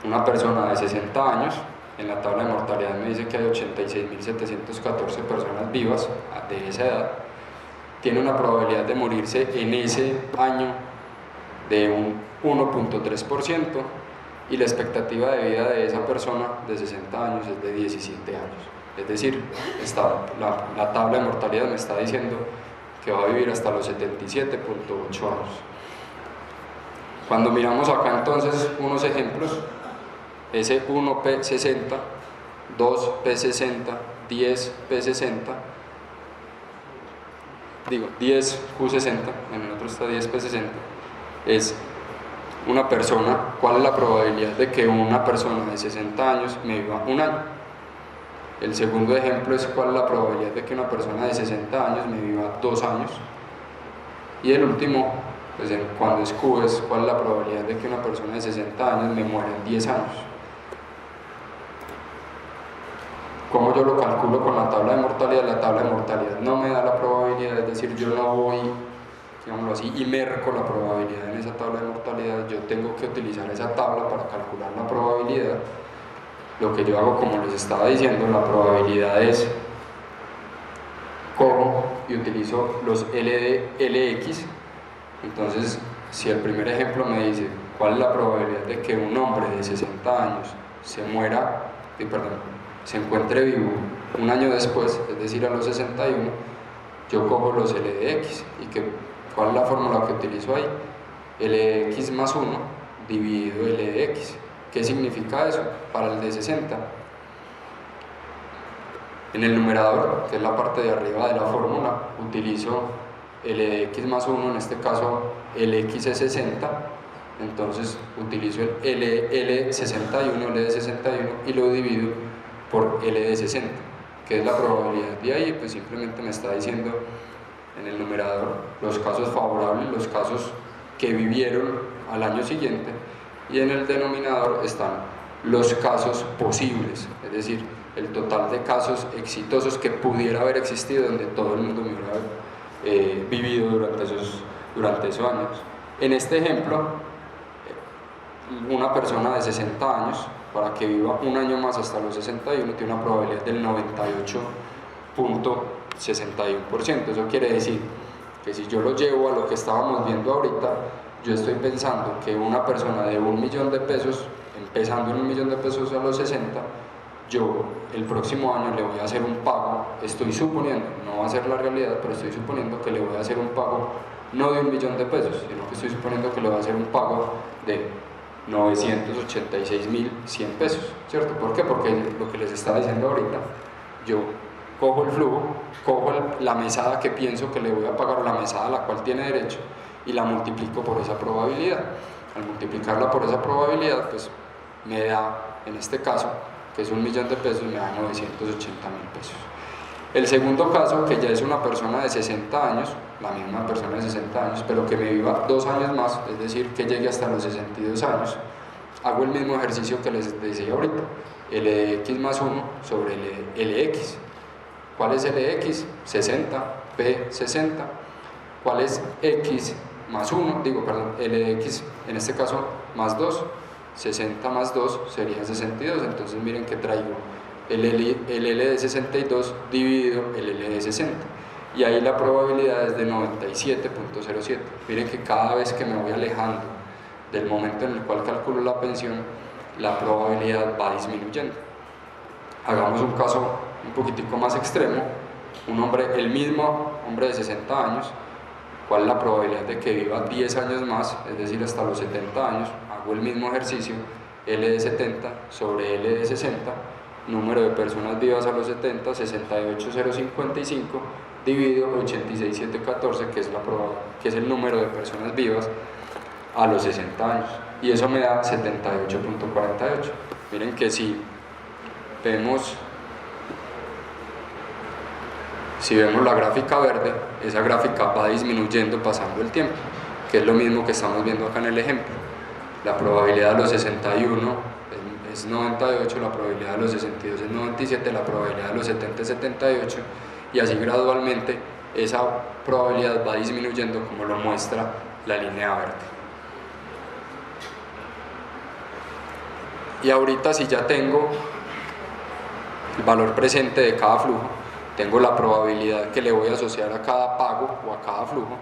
Una persona de 60 años, en la tabla de mortalidad me dice que hay 86.714 personas vivas de esa edad, tiene una probabilidad de morirse en ese año de un 1.3% y la expectativa de vida de esa persona de 60 años es de 17 años. Es decir, la tabla de mortalidad me está diciendo que va a vivir hasta los 77.8 años. Cuando miramos acá entonces unos ejemplos, ese 1P60, 2P60, 10P60, digo 10Q60, en el otro está 10P60, es una persona, ¿cuál es la probabilidad de que una persona de 60 años me viva un año? El segundo ejemplo es cuál es la probabilidad de que una persona de 60 años me viva 2 años. Y el último, pues cuando es Q, es cuál es la probabilidad de que una persona de 60 años me muera en 10 años. ¿Cómo yo lo calculo con la tabla de mortalidad? La tabla de mortalidad no me da la probabilidad, es decir, yo no voy, digámoslo así, y merco la probabilidad en esa tabla de mortalidad. Yo tengo que utilizar esa tabla para calcular la probabilidad. Lo que yo hago, como les estaba diciendo, la probabilidad es cojo y utilizo los LX. Entonces, si el primer ejemplo me dice cuál es la probabilidad de que un hombre de 60 años se encuentre vivo un año después, es decir, a los 61, yo cojo los LX. ¿Cuál es la fórmula que utilizo ahí? LX más 1 dividido LX. ¿Qué significa eso para el de 60? En el numerador, que es la parte de arriba de la fórmula, utilizo LX más 1, en este caso LX es 60, entonces utilizo el L61 de 61 y lo divido por L de 60, que es la probabilidad de ahí. Pues simplemente me está diciendo en el numerador los casos favorables, los casos que vivieron al año siguiente, y en el denominador están los casos posibles, es decir, el total de casos exitosos que pudiera haber existido donde todo el mundo me hubiera vivido durante esos años. En este ejemplo, una persona de 60 años, para que viva un año más hasta los 61, tiene una probabilidad del 98.61%. Eso quiere decir que si yo lo llevo a lo que estábamos viendo ahorita, yo estoy pensando que una persona de 1 millón de pesos, empezando en 1 millón de pesos a los 60, yo el próximo año le voy a hacer un pago, estoy suponiendo, no va a ser la realidad, pero estoy suponiendo que le voy a hacer un pago no de 1 millón de pesos, sino que estoy suponiendo que le voy a hacer un pago de 986.100 pesos, ¿cierto? ¿Por qué? Porque lo que les estaba diciendo ahorita, yo cojo el flujo, cojo la mesada que pienso que le voy a pagar, o la mesada a la cual tiene derecho, y la multiplico por esa probabilidad. Al multiplicarla por esa probabilidad, pues me da, en este caso, que es 1 millón de pesos, me da 980.000 pesos. El segundo caso, que ya es una persona de 60 años, la misma persona de 60 años, pero que me viva 2 años más, es decir, que llegue hasta los 62 años, hago el mismo ejercicio que les decía ahorita, LX más 1 sobre LX. ¿Cuál es LX? 60, P60. ¿Cuál es X más 1? LX, en este caso, más 2. 60 más 2 sería 62, entonces miren que traigo el L de 62 dividido el L de 60, y ahí la probabilidad es de 97.07. Miren que cada vez que me voy alejando del momento en el cual calculo la pensión, la probabilidad va disminuyendo. Hagamos un caso un poquitico más extremo, el mismo hombre de 60 años, ¿cuál es la probabilidad de que viva 10 años más, es decir, hasta los 70 años? Hago el mismo ejercicio, L de 70 sobre L de 60, número de personas vivas a los 70, 68.055, dividido 86.714, que es el número de personas vivas a los 60 años, y eso me da 78.48. Miren que si vemos la gráfica verde, esa gráfica va disminuyendo pasando el tiempo, que es lo mismo que estamos viendo acá en el ejemplo. La probabilidad de los 61 es 98, la probabilidad de los 62 es 97, la probabilidad de los 70 es 78, y así gradualmente esa probabilidad va disminuyendo, como lo muestra la línea verde. Y ahorita, si ya tengo el valor presente de cada flujo, tengo la probabilidad que le voy a asociar a cada pago o a cada flujo,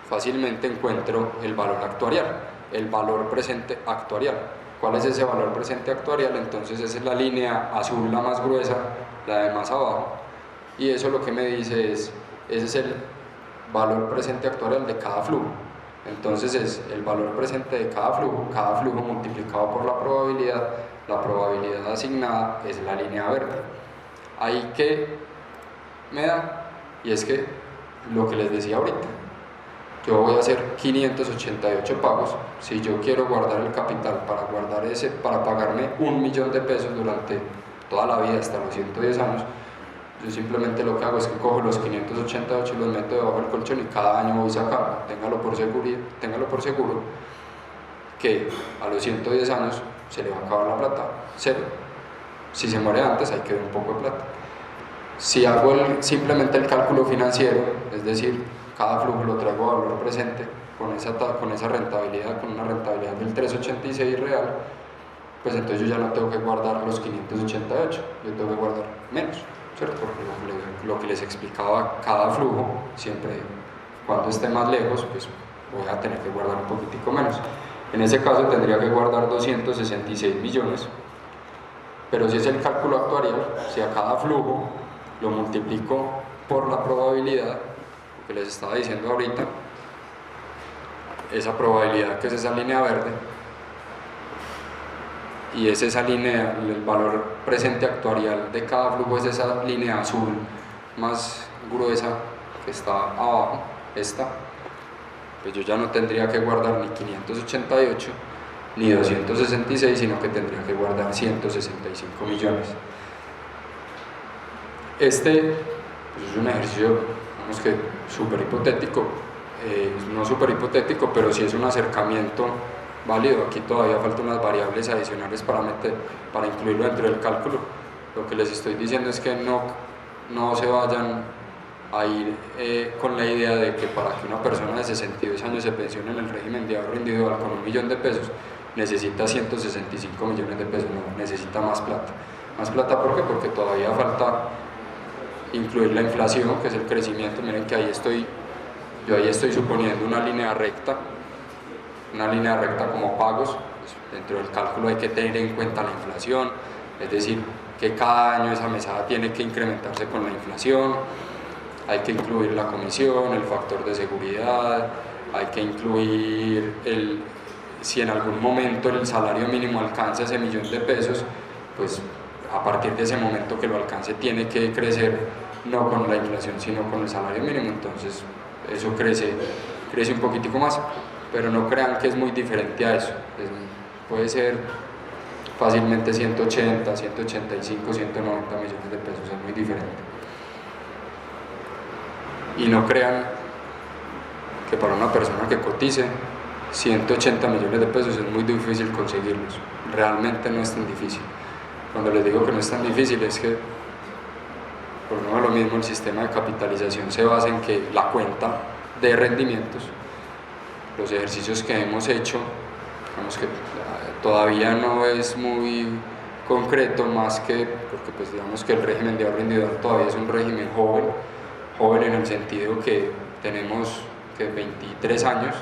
fácilmente encuentro el valor actuarial, el valor presente actuarial. ¿Cuál es ese valor presente actuarial? Entonces esa es la línea azul, la más gruesa, la de más abajo, y eso lo que me dice es, ese es el valor presente actuarial de cada flujo. Entonces es el valor presente de cada flujo multiplicado por la probabilidad asignada es la línea verde. Ahí que me da, y es que lo que les decía ahorita, yo voy a hacer 588 pagos. Si yo quiero guardar el capital para pagarme 1 millón de pesos durante toda la vida hasta los 110 años, yo simplemente lo que hago es que cojo los 588 y los meto debajo del colchón y cada año voy sacando. Téngalo por seguro que a los 110 años se le va a acabar la plata, cero. Si se muere antes, ahí queda un poco de plata. Si hago simplemente el cálculo financiero, es decir, cada flujo lo traigo a valor presente con esa rentabilidad, con una rentabilidad del 3,86 real, pues entonces yo ya no tengo que guardar los 588, yo tengo que guardar menos, ¿cierto? Porque lo que les explicaba, cada flujo, siempre cuando esté más lejos, pues voy a tener que guardar un poquitico menos. En ese caso tendría que guardar 266 millones, pero si es el cálculo actuarial, si a cada flujo lo multiplico por la probabilidad, que les estaba diciendo ahorita, esa probabilidad que es esa línea verde, y es esa línea, el valor presente actuarial de cada flujo es esa línea azul más gruesa que está abajo, esta, pues yo ya no tendría que guardar ni 588 ni 266, sino que tendría que guardar 165 millones. Este pues es un ejercicio, digamos que súper hipotético, no súper hipotético, pero sí es un acercamiento válido. Aquí todavía faltan unas variables adicionales para incluirlo dentro del cálculo. Lo que les estoy diciendo es que no se vayan a ir con la idea de que para que una persona de 62 años se pensione en el régimen de ahorro individual con 1 millón de pesos necesita 165 millones de pesos, no, necesita más plata. Más plata, ¿por qué? Porque todavía falta incluir la inflación, que es el crecimiento. Miren que yo ahí estoy suponiendo una línea recta como pagos. Pues dentro del cálculo hay que tener en cuenta la inflación, es decir, que cada año esa mesada tiene que incrementarse con la inflación, hay que incluir la comisión, el factor de seguridad, hay que incluir si en algún momento el salario mínimo alcanza ese 1 millón de pesos, pues a partir de ese momento que lo alcance tiene que crecer no con la inflación sino con el salario mínimo, entonces eso crece un poquitico más, pero no crean que es muy diferente a eso, puede ser fácilmente 180, 185, 190 millones de pesos, es muy diferente. Y no crean que para una persona que cotice 180 millones de pesos es muy difícil conseguirlos, realmente no es tan difícil. Cuando les digo que no es tan difícil es que, por no lo mismo, el sistema de capitalización se basa en que la cuenta de rendimientos, los ejercicios que hemos hecho, digamos que todavía no es muy concreto, más que porque pues digamos que el régimen de ahorro individual todavía es un régimen joven en el sentido que tenemos 23 años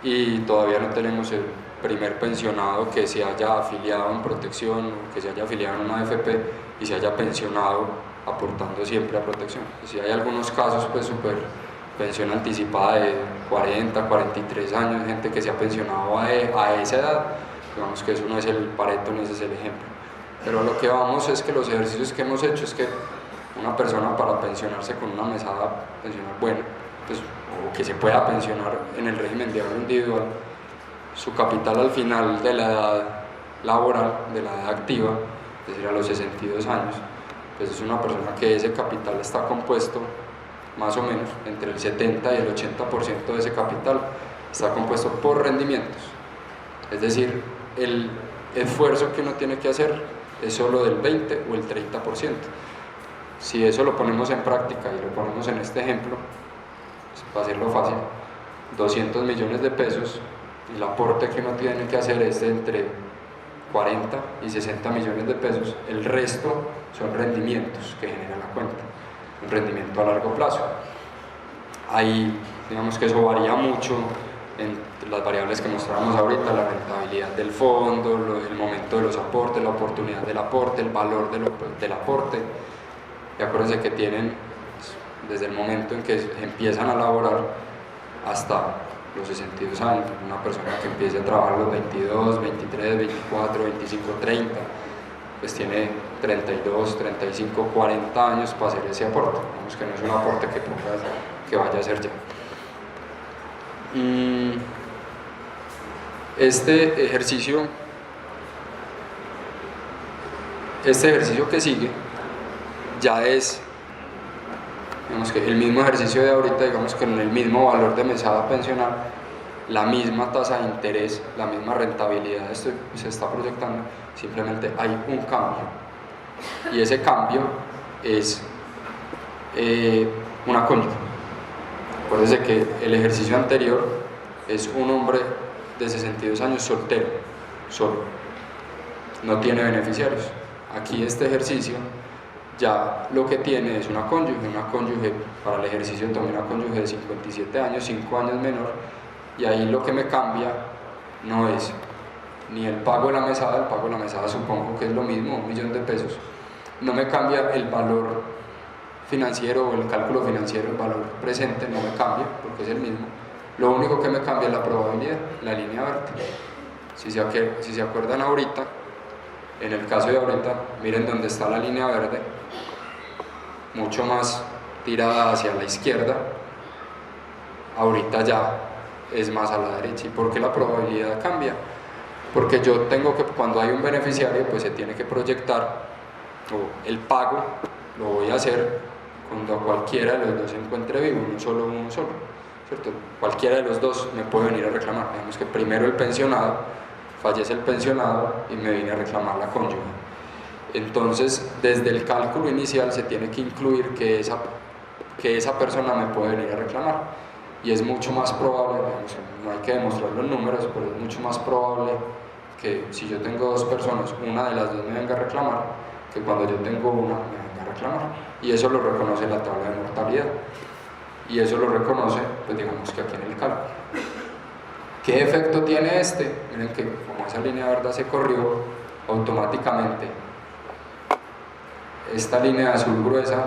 y todavía no tenemos el primer pensionado que se haya afiliado en protección, que se haya afiliado en una AFP y se haya pensionado aportando siempre a protección. Si hay algunos casos, pues pensión anticipada de 40, 43 años, gente que se ha pensionado a esa edad, digamos que eso no es el Pareto, no ese es el ejemplo. Pero a lo que vamos es que los ejercicios que hemos hecho es que una persona para pensionarse con una mesada pensional buena, pues, o que se pueda pensionar en el régimen de ahorro individual, su capital al final de la edad laboral, de la edad activa, es decir, a los 62 años, pues es una persona que ese capital está compuesto más o menos entre el 70 y el 80% de ese capital está compuesto por rendimientos, es decir, el esfuerzo que uno tiene que hacer es solo del 20 o el 30%. Si eso lo ponemos en práctica y lo ponemos en este ejemplo, pues para hacerlo fácil, 200 millones de pesos, el aporte que uno tiene que hacer es de entre 40 y 60 millones de pesos, el resto son rendimientos que genera la cuenta, un rendimiento a largo plazo. Ahí digamos que eso varía mucho en las variables que mostrábamos ahorita, la rentabilidad del fondo, el momento de los aportes, la oportunidad del aporte, el valor del aporte. Y acuérdense que tienen desde el momento en que empiezan a laborar hasta los 62 años, una persona que empiece a trabajar a los 22, 23, 24, 25, 30, pues tiene 32, 35, 40 años para hacer ese aporte. Digamos que no es un aporte que vaya a hacer ya. Este ejercicio que sigue ya es, digamos que el mismo ejercicio de ahorita, digamos que en el mismo valor de mesada pensional, la misma tasa de interés, la misma rentabilidad se está proyectando, simplemente hay un cambio, y ese cambio es una cónyuge. Acuérdense que el ejercicio anterior es un hombre de 62 años soltero, solo, no tiene beneficiarios. Aquí este ejercicio ya lo que tiene es una cónyuge para el ejercicio tomé una cónyuge de 57 años, 5 años menor, y ahí lo que me cambia no es ni el pago de la mesada supongo que es lo mismo, 1 millón de pesos, no me cambia el valor financiero o el cálculo financiero, el valor presente no me cambia porque es el mismo, lo único que me cambia es la probabilidad, la línea verde. Si se acuerdan ahorita, en el caso de ahorita, miren dónde está la línea verde, mucho más tirada hacia la izquierda, ahorita ya es más a la derecha. ¿Y por qué la probabilidad cambia? Porque yo tengo que, cuando hay un beneficiario, pues se tiene que proyectar, o el pago lo voy a hacer cuando cualquiera de los dos se encuentre vivo, uno solo, ¿cierto? Cualquiera de los dos me puede venir a reclamar. Digamos que primero el pensionado, fallece el pensionado y me viene a reclamar la cónyuge. Entonces, desde el cálculo inicial se tiene que incluir que esa persona me puede venir a reclamar, y es mucho más probable, digamos, no hay que demostrar los números, pero es mucho más probable que si yo tengo 2 personas, una de las dos me venga a reclamar, que cuando yo tengo una me venga a reclamar, y eso lo reconoce la tabla de mortalidad, y eso lo reconoce, pues digamos que aquí en el cálculo. ¿Qué efecto tiene este? Miren que como esa línea verde se corrió, automáticamente esta línea azul gruesa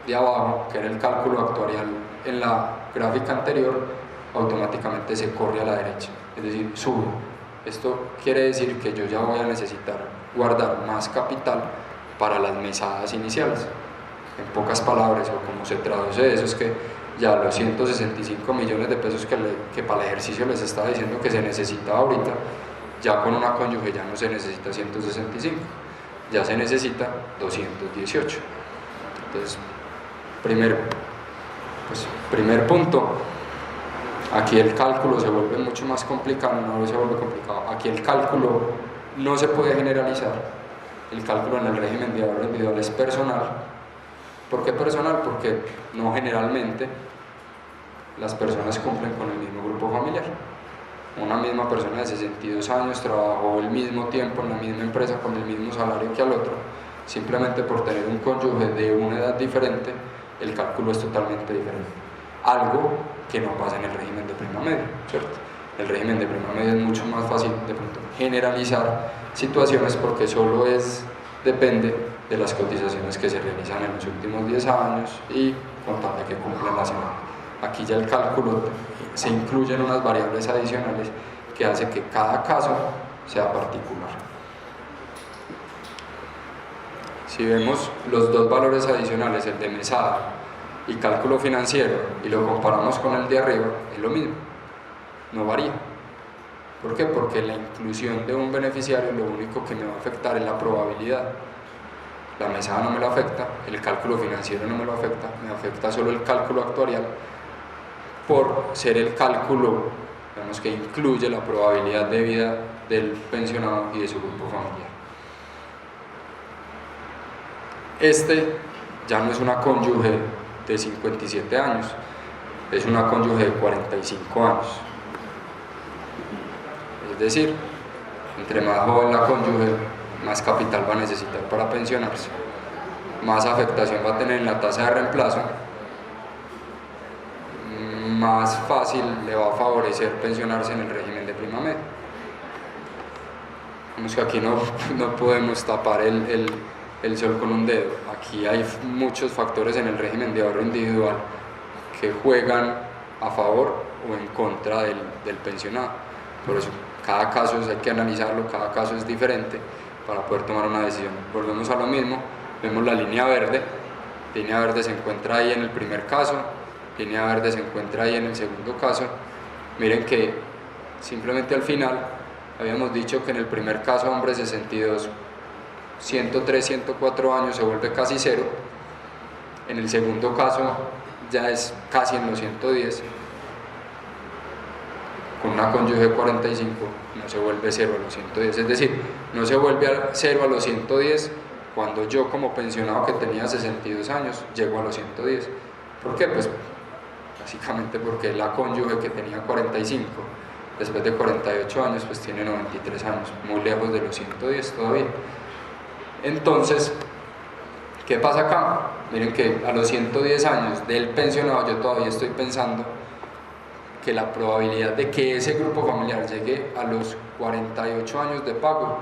de abajo, que era el cálculo actuarial en la gráfica anterior, automáticamente se corre a la derecha, es decir, sube. Esto quiere decir que yo ya voy a necesitar guardar más capital para las mesadas iniciales. En pocas palabras, o como se traduce eso, es que ya los 165 millones de pesos que para el ejercicio les estaba diciendo que se necesitaba ahorita, ya con una cónyuge ya no se necesita 165, ya se necesita 218. Entonces, primer punto, aquí el cálculo se vuelve mucho más complicado, no se vuelve complicado, aquí el cálculo no se puede generalizar, el cálculo en el régimen de ahorro individual es personal. ¿Por qué personal? Porque no generalmente las personas cumplen con el mismo grupo familiar. Una misma persona de 62 años trabajó el mismo tiempo en la misma empresa con el mismo salario que al otro, simplemente por tener un cónyuge de una edad diferente, el cálculo es totalmente diferente. Algo que no pasa en el régimen de prima media, ¿cierto? El régimen de prima media es mucho más fácil de pronto generalizar situaciones porque solo depende de las cotizaciones que se realizan en los últimos 10 años y contable que cumplan la semana. Aquí ya el cálculo se incluyen unas variables adicionales que hace que cada caso sea particular. Si vemos los dos valores adicionales, el de mesada y cálculo financiero, y lo comparamos con el de arriba, es lo mismo, no varía. ¿Por qué? Porque la inclusión de un beneficiario lo único que me va a afectar es la probabilidad. La mesada no me lo afecta, el cálculo financiero no me lo afecta, me afecta solo el cálculo actuarial por ser el cálculo, digamos, que incluye la probabilidad de vida del pensionado y de su grupo familiar. Este ya no es una cónyuge de 57 años, es una cónyuge de 45 años. Es decir, entre más joven la cónyuge, más capital va a necesitar para pensionarse, más afectación va a tener en la tasa de reemplazo, más fácil le va a favorecer pensionarse en el régimen de prima media. Vemos que aquí no podemos tapar el sol con un dedo. Aquí hay muchos factores en el régimen de ahorro individual que juegan a favor o en contra del pensionado. Por eso cada caso hay que analizarlo, cada caso es diferente para poder tomar una decisión. Volvemos a lo mismo, vemos la línea verde se encuentra ahí en el primer caso, línea verde se encuentra ahí en el segundo caso. Miren que simplemente al final habíamos dicho que en el primer caso hombre 62, 103, 104 años se vuelve casi cero, en el segundo caso ya es casi en los 110, con una cónyuge de 45 no se vuelve cero a los 110, es decir, no se vuelve a cero a los 110 cuando yo como pensionado que tenía 62 años llego a los 110. ¿Por qué? Pues básicamente porque la cónyuge que tenía 45 después de 48 años pues tiene 93 años, muy lejos de los 110 todavía. Entonces, ¿qué pasa acá? Miren que a los 110 años del pensionado yo todavía estoy pensando que la probabilidad de que ese grupo familiar llegue a los 48 años de pago,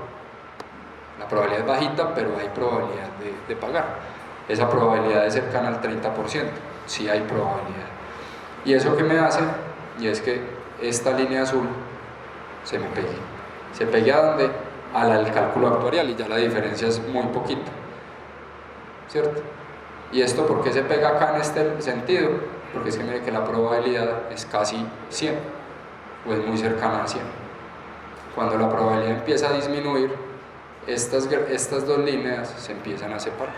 la probabilidad es bajita, pero hay probabilidad de pagar. Esa probabilidad es cercana al 30%, sí hay probabilidad. ¿Y eso qué me hace? Y es que esta línea azul se me pegue. ¿Se pegue a dónde? Al cálculo actuarial, y ya la diferencia es muy poquita, ¿cierto? ¿Y esto por qué se pega acá en este sentido? Porque es que mire que la probabilidad es casi 100, o es muy cercana a 100. Cuando la probabilidad empieza a disminuir, estas dos líneas se empiezan a separar.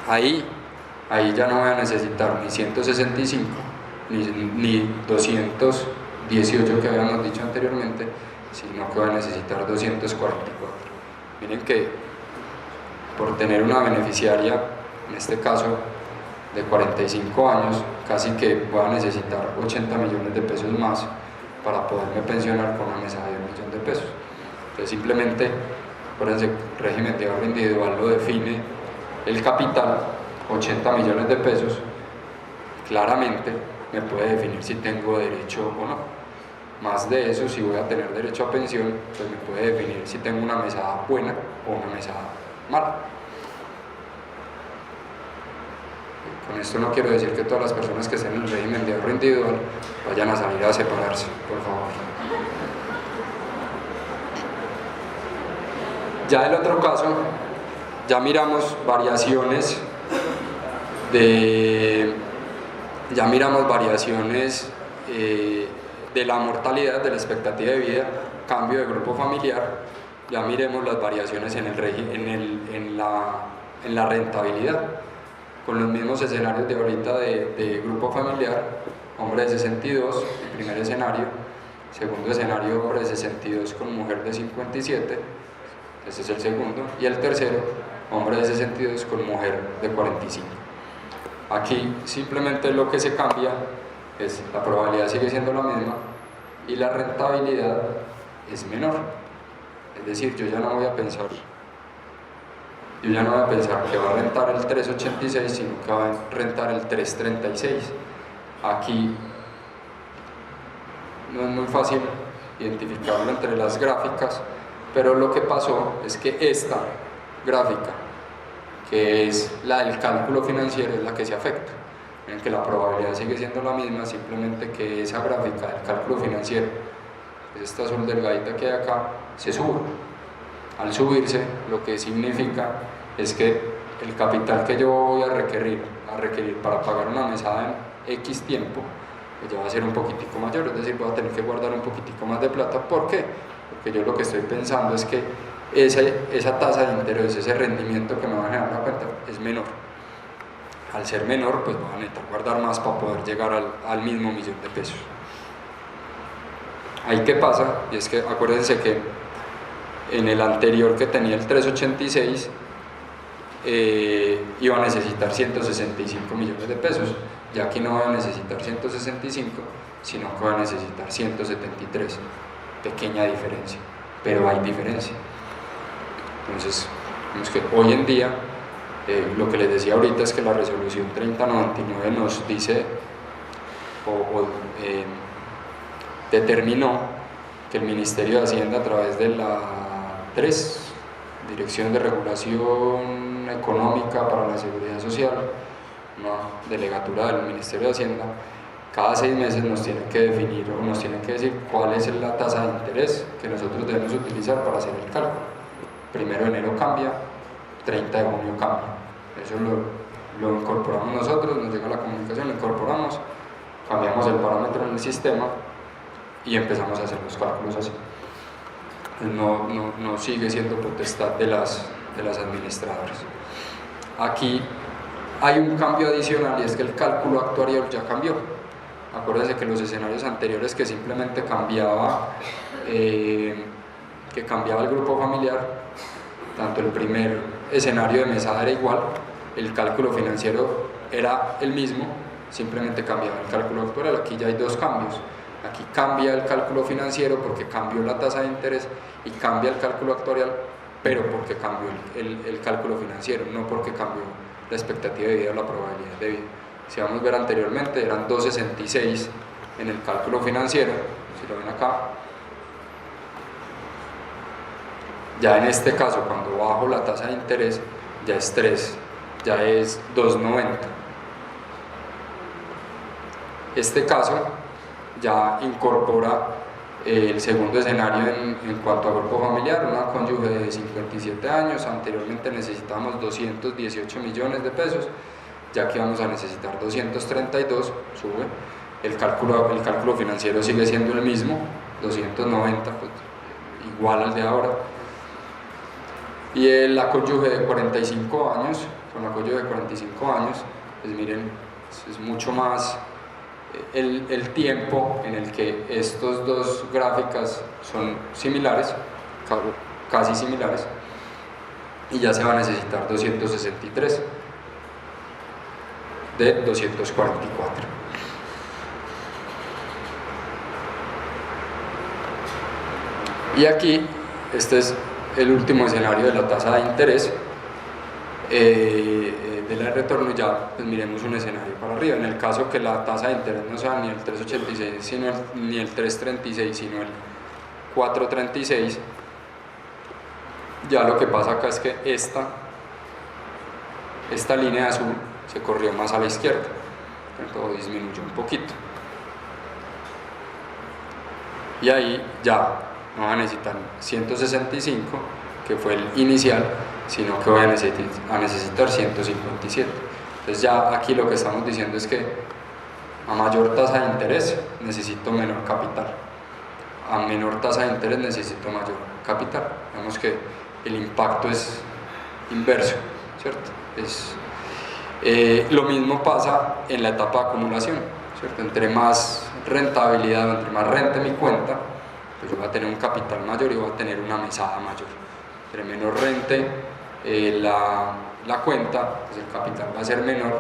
Ahí ya no voy a necesitar ni 165 ni 218 que habíamos dicho anteriormente, sino que voy a necesitar 244. Miren que por tener una beneficiaria, en este caso de 45 años, casi que voy a necesitar 80 millones de pesos más para poderme pensionar con una mesada de 1 millón de pesos. Entonces simplemente, acuérdense, el régimen de ahorro individual lo define el capital, 80 millones de pesos, claramente me puede definir si tengo derecho o no. Más de eso, si voy a tener derecho a pensión, pues me puede definir si tengo una mesada buena o una mesada mala. Con esto no quiero decir que todas las personas que estén en el régimen de ahorro individual vayan a salir a separarse, por favor. Ya el otro caso, ya miramos variaciones de la mortalidad, de la expectativa de vida, cambio de grupo familiar. Ya miremos las variaciones en la rentabilidad, con los mismos escenarios de ahorita de grupo familiar. Hombre de 62, el primer escenario. Segundo escenario, hombre de 62 con mujer de 57, ese es el segundo. Y el tercero, hombre de 62 con mujer de 45. Aquí simplemente lo que se cambia es la probabilidad sigue siendo la misma y la rentabilidad es menor. Es decir, yo ya no voy a pensar que va a rentar el 3.86, sino que va a rentar el 3.36. Aquí no es muy fácil identificarlo entre las gráficas, pero lo que pasó es que esta gráfica, que es la del cálculo financiero, es la que se afecta. En que la probabilidad sigue siendo la misma, simplemente que esa gráfica del cálculo financiero, esta azul delgadita que hay acá, se sube. Al subirse, lo que significa es que el capital que yo voy a requerir para pagar una mesada en X tiempo, pues ya va a ser un poquitico mayor, es decir, voy a tener que guardar un poquitico más de plata. ¿Por qué? Porque yo lo que estoy pensando es que esa tasa de interés, ese rendimiento que me va a generar la cuenta es menor. Al ser menor, pues voy a necesitar guardar más para poder llegar al mismo millón de pesos. Ahí qué pasa, y es que acuérdense que en el anterior que tenía el 3.86 iba a necesitar 165 millones de pesos, ya aquí no voy a necesitar 165, sino que voy a necesitar 173. Pequeña diferencia, pero hay diferencia. Entonces, vemos que hoy en día Lo que les decía ahorita es que la resolución 3099 nos dice determinó que el Ministerio de Hacienda, a través de la 3, Dirección de Regulación Económica para la Seguridad Social, una delegatura del Ministerio de Hacienda, cada 6 meses nos tiene que definir o nos tiene que decir cuál es la tasa de interés que nosotros debemos utilizar para hacer el cálculo. 1 de enero cambia, 30 de junio cambia. Eso lo incorporamos nosotros, nos llega la comunicación, lo incorporamos, cambiamos el parámetro en el sistema y empezamos a hacer los cálculos así. No sigue siendo potestad de las administradoras. Aquí hay un cambio adicional y es que el cálculo actuarial ya cambió. Acuérdense que los escenarios anteriores que simplemente cambiaba el grupo familiar, tanto el primer escenario de mesada era igual, el cálculo financiero era el mismo, simplemente cambiaba el cálculo actuarial. Aquí ya hay 2 cambios. Aquí cambia el cálculo financiero porque cambió la tasa de interés y cambia el cálculo actuarial, pero porque cambió el cálculo financiero, no porque cambió la expectativa de vida o la probabilidad de vida. Si vamos a ver anteriormente, eran 2.66 en el cálculo financiero, si lo ven acá. Ya en este caso, cuando bajo la tasa de interés, ya es 3, ya es 2.90. Este caso ya incorpora el segundo escenario en cuanto a grupo familiar, una cónyuge de 57 años, anteriormente necesitábamos 218 millones de pesos, ya que vamos a necesitar 232, sube, el cálculo financiero sigue siendo el mismo, 290, pues, igual al de ahora, y la cónyuge de 45 años, con la cónyuge de 45 años, pues miren, es mucho más el tiempo en el que estos 2 gráficas son similares, casi similares, y ya se va a necesitar 263 de 244. Y aquí, este es el último escenario de la tasa de interés de la de retorno. Ya pues miremos un escenario para arriba. En el caso que la tasa de interés no sea ni el 3.86 ni el 3.36 sino el 4.36, ya lo que pasa acá es que esta línea azul se corrió más a la izquierda, todo disminuyó un poquito, y ahí ya no va a necesitar 165, que fue el inicial, sino que voy a necesitar 157. Entonces ya aquí lo que estamos diciendo es que a mayor tasa de interés necesito menor capital, a menor tasa de interés necesito mayor capital. Vemos que el impacto es inverso, ¿cierto? Lo mismo pasa en la etapa de acumulación, ¿cierto? Entre más rentabilidad, entre más rente mi cuenta, pues yo voy a tener un capital mayor y voy a tener una mesada mayor. Entre menor rente la cuenta, pues el capital va a ser menor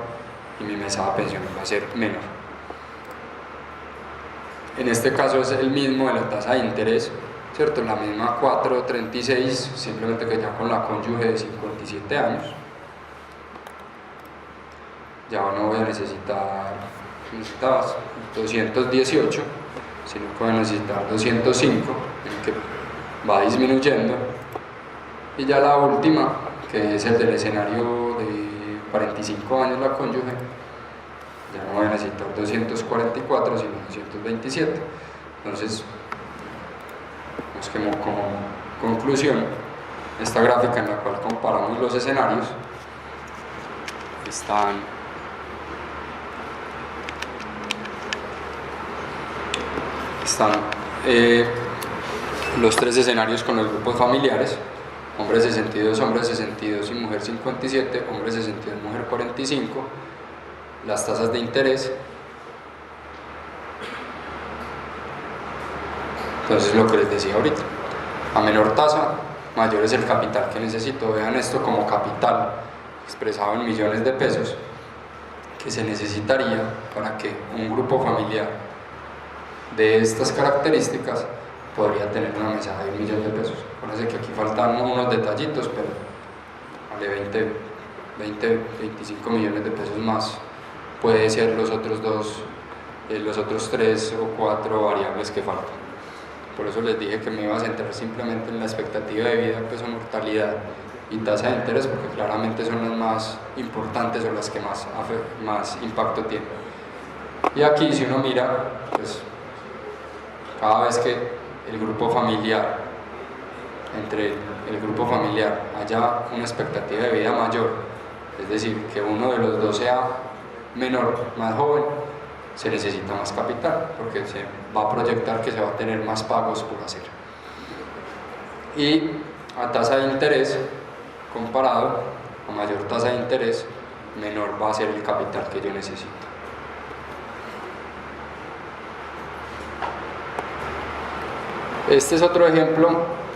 y mi mesada pensional va a ser menor. En este caso es el mismo de la tasa de interés, ¿cierto? La misma 4.36, simplemente que ya con la cónyuge de 57 años. Ya no voy a necesitar 218, sino que voy a necesitar 205, el que va disminuyendo. Y ya la última, que es el del escenario de 45 años la cónyuge, ya no voy a necesitar 244 sino 227. Entonces, como conclusión, esta gráfica en la cual comparamos los escenarios están los 3 escenarios con los grupos familiares: hombre 62, hombre 62 y mujer 57, hombre 62, mujer 45, las tasas de interés. Entonces, lo que les decía ahorita, a menor tasa, mayor es el capital que necesito. Vean esto como capital expresado en millones de pesos que se necesitaría para que un grupo familiar de estas características podría tener una mesada de 1 millón de pesos. Parece que aquí faltan unos detallitos, pero vale 20, 25 millones de pesos más, puede ser los otros los otros 3 o 4 variables que faltan. Por eso les dije que me iba a centrar simplemente en la expectativa de vida, peso, mortalidad y tasa de interés, porque claramente son las más importantes o las que más impacto tienen. Y aquí, si uno mira, pues cada vez que el grupo familiar, entre el grupo familiar haya una expectativa de vida mayor, es decir, que uno de los dos sea menor, más joven, se necesita más capital, porque se va a proyectar que se va a tener más pagos por hacer. Y a tasa de interés comparado, a mayor tasa de interés, menor va a ser el capital que yo necesito. Este es otro ejemplo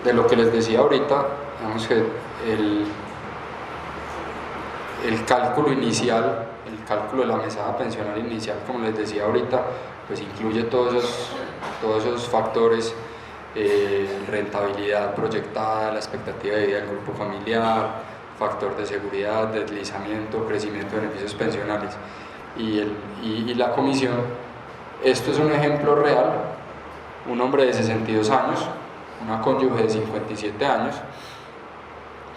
de lo que les decía ahorita. Digamos que el cálculo inicial, el cálculo de la mesada pensional inicial, como les decía ahorita, pues incluye todos esos factores, rentabilidad proyectada, la expectativa de vida del grupo familiar, factor de seguridad, deslizamiento, crecimiento de beneficios pensionales y la comisión. Esto es un ejemplo real. Un hombre de 62 años, una cónyuge de 57 años,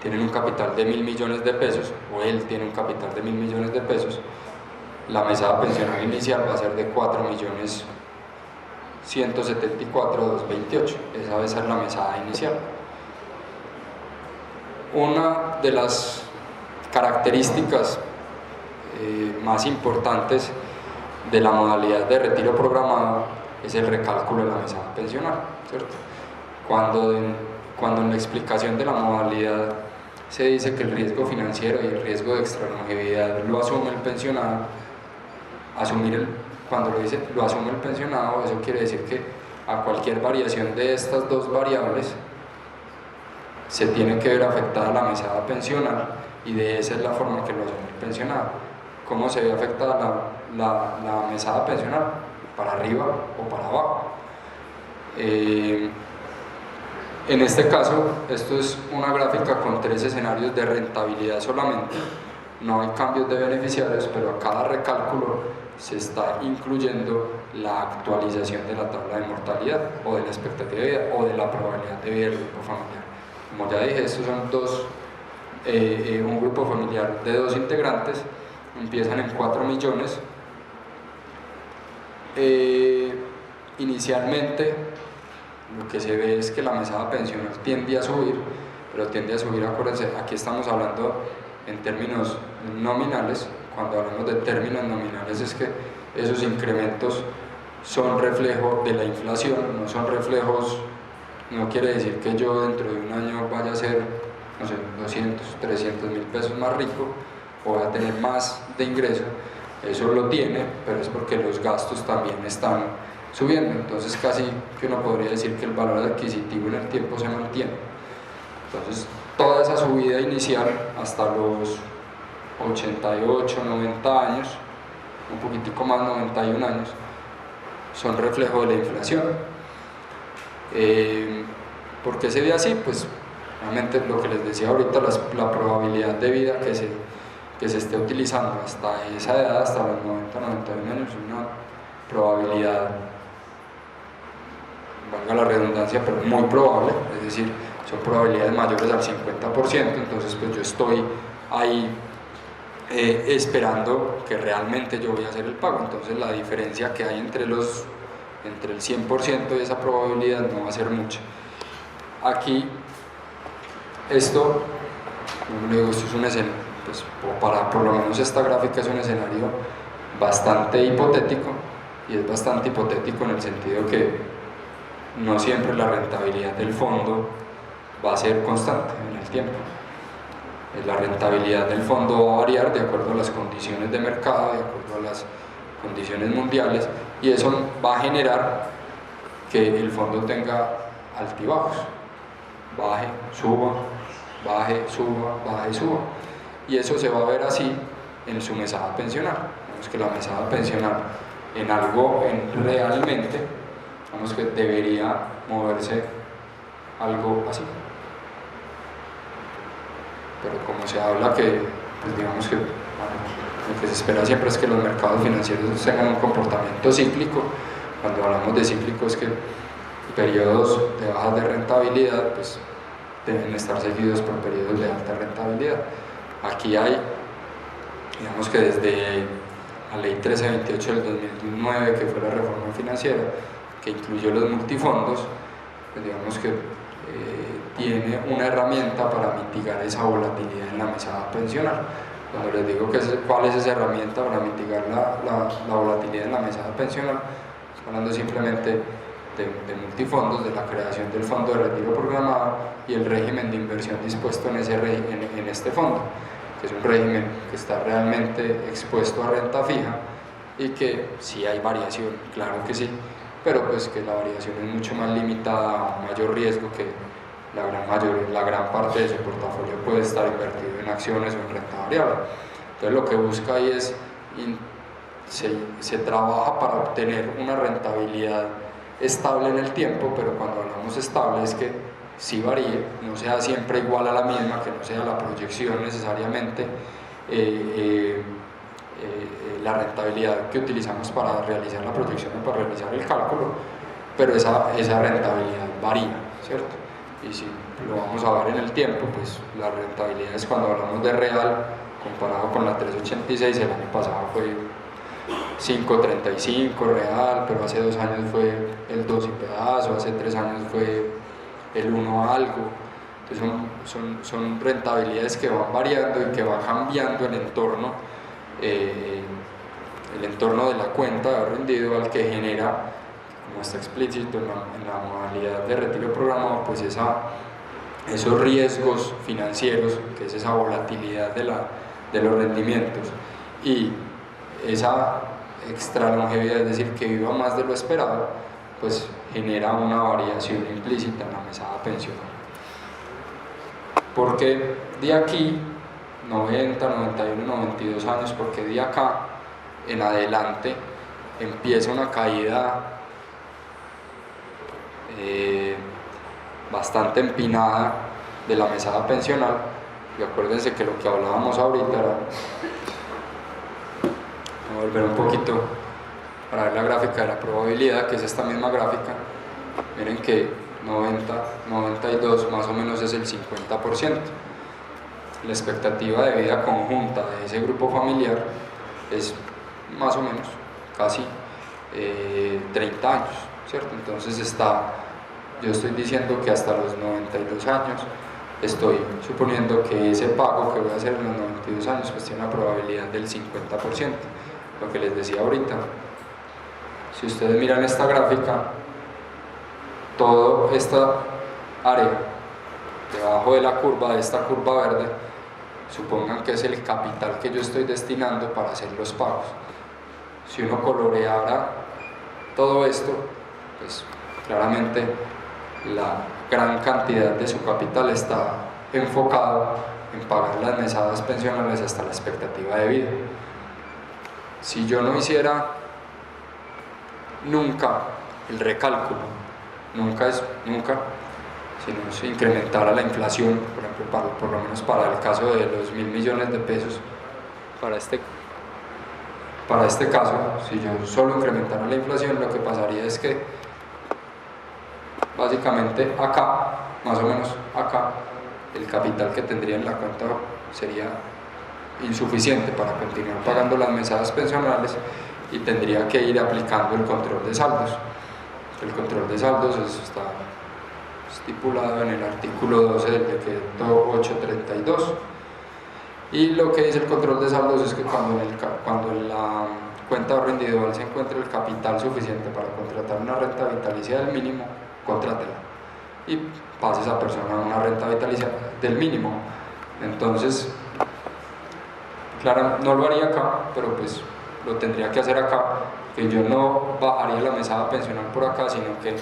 tienen un capital de 1.000 millones de pesos, o él tiene un capital de 1.000 millones de pesos. La mesada pensional inicial va a ser de 4.174.228. Esa va a ser la mesada inicial. Una de las características más importantes de la modalidad de retiro programado es el recálculo de la mesada pensional, ¿cierto? Cuando en la explicación de la modalidad se dice que el riesgo financiero y el riesgo de extralongevidad lo asume el pensionado, cuando lo asume el pensionado, eso quiere decir que a cualquier variación de estas dos variables se tiene que ver afectada la mesada pensional, y de esa es la forma que lo asume el pensionado. ¿Cómo se ve afectada la mesada pensional? Para arriba o para abajo. En este caso, esto es una gráfica con 3 escenarios de rentabilidad solamente. No hay cambios de beneficiarios, pero a cada recálculo se está incluyendo la actualización de la tabla de mortalidad o de la expectativa de vida o de la probabilidad de vida del grupo familiar. Como ya dije, estos son un grupo familiar de 2 integrantes, empiezan en 4 millones. Inicialmente lo que se ve es que la mesada pensional tiende a subir, pero tiende a subir, acuérdense, aquí estamos hablando en términos nominales. Cuando hablamos de términos nominales es que esos incrementos son reflejo de la inflación, no son reflejos, no quiere decir que yo dentro de un año vaya a ser, no sé, 200, 300 mil pesos más rico o voy a tener más de ingreso. Eso lo tiene, pero es porque los gastos también están subiendo. Entonces casi que uno podría decir que el valor adquisitivo en el tiempo se mantiene. Entonces toda esa subida inicial hasta los 88, 90 años, un poquitico más, 91 años, son reflejo de la inflación. ¿Por qué se ve así? Pues realmente lo que les decía ahorita, la probabilidad de vida que se esté utilizando hasta esa edad, hasta los 90, 91 años, una probabilidad, valga la redundancia, pero muy probable, es decir, son probabilidades mayores al 50%, entonces pues yo estoy ahí esperando que realmente yo voy a hacer el pago. Entonces la diferencia que hay entre el 100% de esa probabilidad no va a ser mucha. Aquí esto, como le digo, esto es un escenario, pues, por lo menos esta gráfica es un escenario bastante hipotético, y es bastante hipotético en el sentido que no siempre la rentabilidad del fondo va a ser constante en el tiempo. La rentabilidad del fondo va a variar de acuerdo a las condiciones de mercado, de acuerdo a las condiciones mundiales, y eso va a generar que el fondo tenga altibajos, baje, suba, baje, suba, baje, suba, y eso se va a ver así en su mesada pensional. Vemos que la mesada pensional realmente, vamos, que debería moverse algo así, pero como se habla que pues digamos que lo que se espera siempre es que los mercados financieros tengan un comportamiento cíclico. Cuando hablamos de cíclico es que periodos de bajas de rentabilidad pues deben estar seguidos por periodos de alta rentabilidad. Aquí hay, digamos que desde la ley 1328 del 2009, que fue la reforma financiera, que incluyó los multifondos, pues digamos que tiene una herramienta para mitigar esa volatilidad en la mesada pensional. Cuando les digo cuál es esa herramienta para mitigar la volatilidad en la mesada pensional, estoy hablando simplemente de multifondos, de la creación del fondo de retiro programado y el régimen de inversión dispuesto en este fondo, que es un régimen que está realmente expuesto a renta fija y que sí hay variación, claro que sí, pero pues que la variación es mucho más limitada, a un mayor riesgo, que la gran parte de su portafolio puede estar invertido en acciones o en renta variable. Entonces lo que busca ahí es, se trabaja para obtener una rentabilidad estable en el tiempo, pero cuando hablamos estable es que sí varíe, no sea siempre igual a la misma, que no sea la proyección necesariamente la rentabilidad que utilizamos para realizar la proyección o para realizar el cálculo, pero esa rentabilidad varía, ¿cierto? Y si lo vamos a ver en el tiempo, pues la rentabilidad es, cuando hablamos de real, comparado con la 386, el año pasado fue 5.35 real, pero hace 2 años fue el 2 y pedazo, hace 3 años fue el 1 algo. Entonces son rentabilidades que van variando y que va cambiando el entorno de la cuenta de ahorro individual, que genera, como está explícito en la modalidad de retiro programado, pues esos riesgos financieros, que es esa volatilidad de los rendimientos, y esa extra longevidad, es decir, que viva más de lo esperado, pues genera una variación implícita en la mesada pensional. Porque de aquí, 90, 91, 92 años, porque de acá en adelante empieza una caída bastante empinada de la mesada pensional. Y acuérdense que lo que hablábamos ahorita era, voy a volver un poquito para ver la gráfica de la probabilidad, que es esta misma gráfica. Miren que 90, 92 más o menos es el 50%. La expectativa de vida conjunta de ese grupo familiar es más o menos casi 30 años, ¿cierto? Entonces yo estoy diciendo que hasta los 92 años estoy suponiendo que ese pago que voy a hacer en los 92 años pues tiene una probabilidad del 50%, lo que les decía ahorita. Si ustedes miran esta gráfica, toda esta área debajo de la curva, de esta curva verde, supongan que es el capital que yo estoy destinando para hacer los pagos. Si uno coloreara todo esto, pues claramente la gran cantidad de su capital está enfocado en pagar las mesadas pensionales hasta la expectativa de vida. Si yo no hiciera nunca el recálculo, nunca, sino se incrementara la inflación, por ejemplo, por lo menos para el caso de los 1.000 millones de pesos, para este caso, si yo solo incrementara la inflación, lo que pasaría es que básicamente acá, más o menos acá, el capital que tendría en la cuenta sería insuficiente para continuar pagando las mesadas pensionales y tendría que ir aplicando el control de saldos. El control de saldos está estipulado en el artículo 12 del decreto 832, y lo que dice el control de saldos es que cuando en la cuenta de ahorro individual se encuentre el capital suficiente para contratar una renta vitalicia del mínimo, contrátela y pase esa persona a una renta vitalicia del mínimo. Entonces, claro, no lo haría acá, pero pues lo tendría que hacer acá, que yo no bajaría la mesada pensional por acá, sino que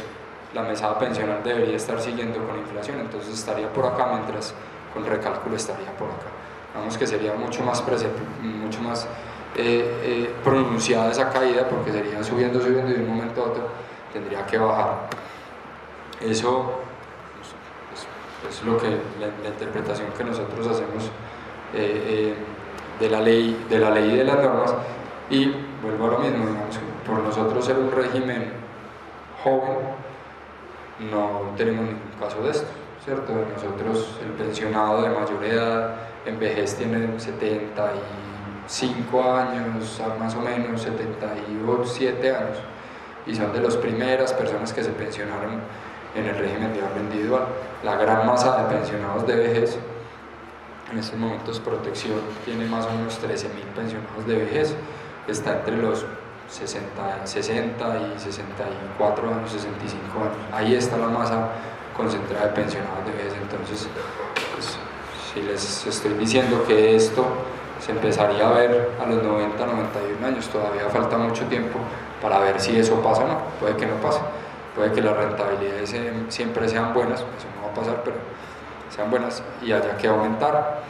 la mesada pensional debería estar siguiendo con inflación, entonces estaría por acá, mientras con recálculo estaría por acá. Vamos, que sería mucho más pronunciada esa caída, porque sería subiendo y de un momento a otro tendría que bajar. Eso es lo que la interpretación que nosotros hacemos la ley y de las normas. Y vuelvo a lo mismo, digamos, por nosotros ser un régimen joven, no tenemos ningún caso de esto, ¿cierto? Nosotros, el pensionado de mayor edad en vejez tiene 75 años, más o menos 77 años, y son de las primeras personas que se pensionaron en el régimen de ahorro individual. La gran masa de pensionados de vejez, en estos momentos Protección tiene más o menos 13.000 pensionados de vejez, está entre los 60 y 64 años, 65 años. Ahí está la masa concentrada de pensionados de vejez. Entonces, pues, si les estoy diciendo que esto se empezaría a ver a los 90, 91 años, todavía falta mucho tiempo para ver si eso pasa o no. Puede que no pase, puede que las rentabilidades siempre sean buenas, eso no va a pasar, pero sean buenas y haya que aumentar,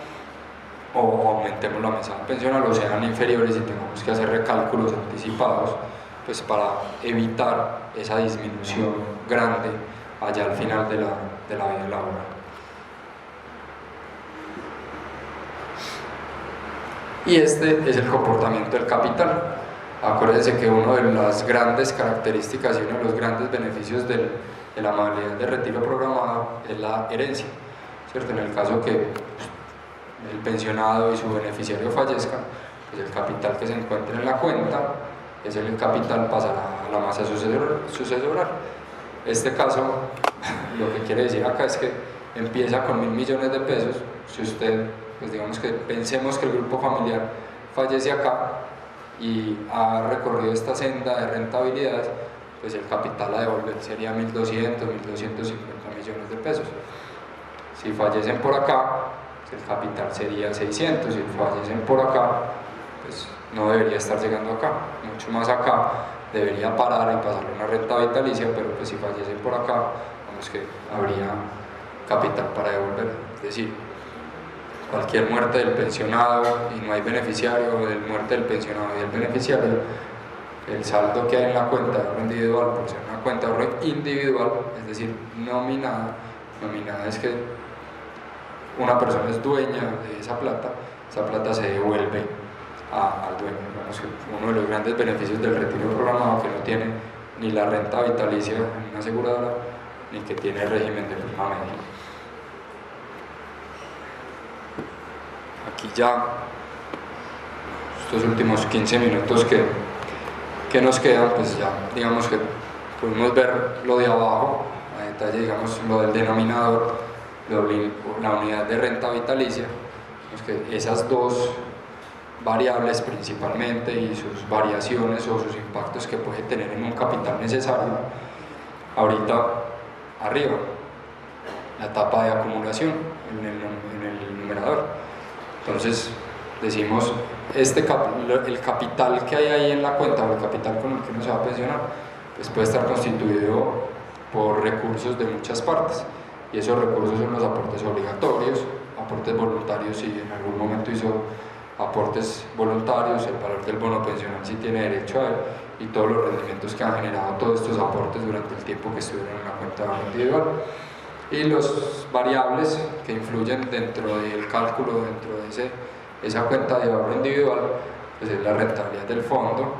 o aumentemos la mesada pensional o sean inferiores y tengamos que hacer recálculos anticipados, pues para evitar esa disminución grande allá al final de la vida laboral. Y este es el comportamiento del capital. Acuérdense que una de las grandes características y uno de los grandes beneficios de la modalidad de retiro programado es la herencia, ¿cierto? En el caso que el pensionado y su beneficiario fallezcan, pues el capital que se encuentre en la cuenta, ese capital pasará a la masa sucesoral. Este caso, lo que quiere decir acá es que empieza con 1.000 millones de pesos. Si usted, pues digamos que pensemos que el grupo familiar fallece acá y ha recorrido esta senda de rentabilidad, pues el capital a devolver sería 1.200, 1.250 millones de pesos. Si fallecen por acá, el capital sería 600, si fallecen por acá, pues no debería estar llegando acá, mucho más acá, debería parar y pasarle una renta vitalicia, pero pues si fallecen por acá, vamos que habría capital para devolver. Es decir, cualquier muerte del pensionado y no hay beneficiario, o de muerte del pensionado y el beneficiario, el saldo que hay en la cuenta de ahorro individual, por ser una cuenta de ahorro individual, es decir, nominada es que una persona es dueña de esa plata se devuelve al dueño. Digamos que uno de los grandes beneficios del retiro programado, que no tiene ni la renta vitalicia en una aseguradora, ni que tiene el régimen de prima media. Aquí ya, estos últimos 15 minutos que nos quedan, pues ya digamos que pudimos ver lo de abajo, a detalle, digamos, lo del denominador, la unidad de renta vitalicia, pues que esas dos variables principalmente y sus variaciones o sus impactos que puede tener en un capital necesario. Ahorita arriba, la etapa de acumulación en el numerador. Entonces decimos, el capital que hay ahí en la cuenta, o el capital con el que uno se va a pensionar, pues puede estar constituido por recursos de muchas partes. Y esos recursos son los aportes obligatorios, aportes voluntarios si en algún momento hizo aportes voluntarios, el valor del bono pensional si tiene derecho a él, y todos los rendimientos que han generado todos estos aportes durante el tiempo que estuvieron en la cuenta de ahorro individual. Y las variables que influyen dentro del cálculo, dentro de esa cuenta de ahorro individual, pues es la rentabilidad del fondo,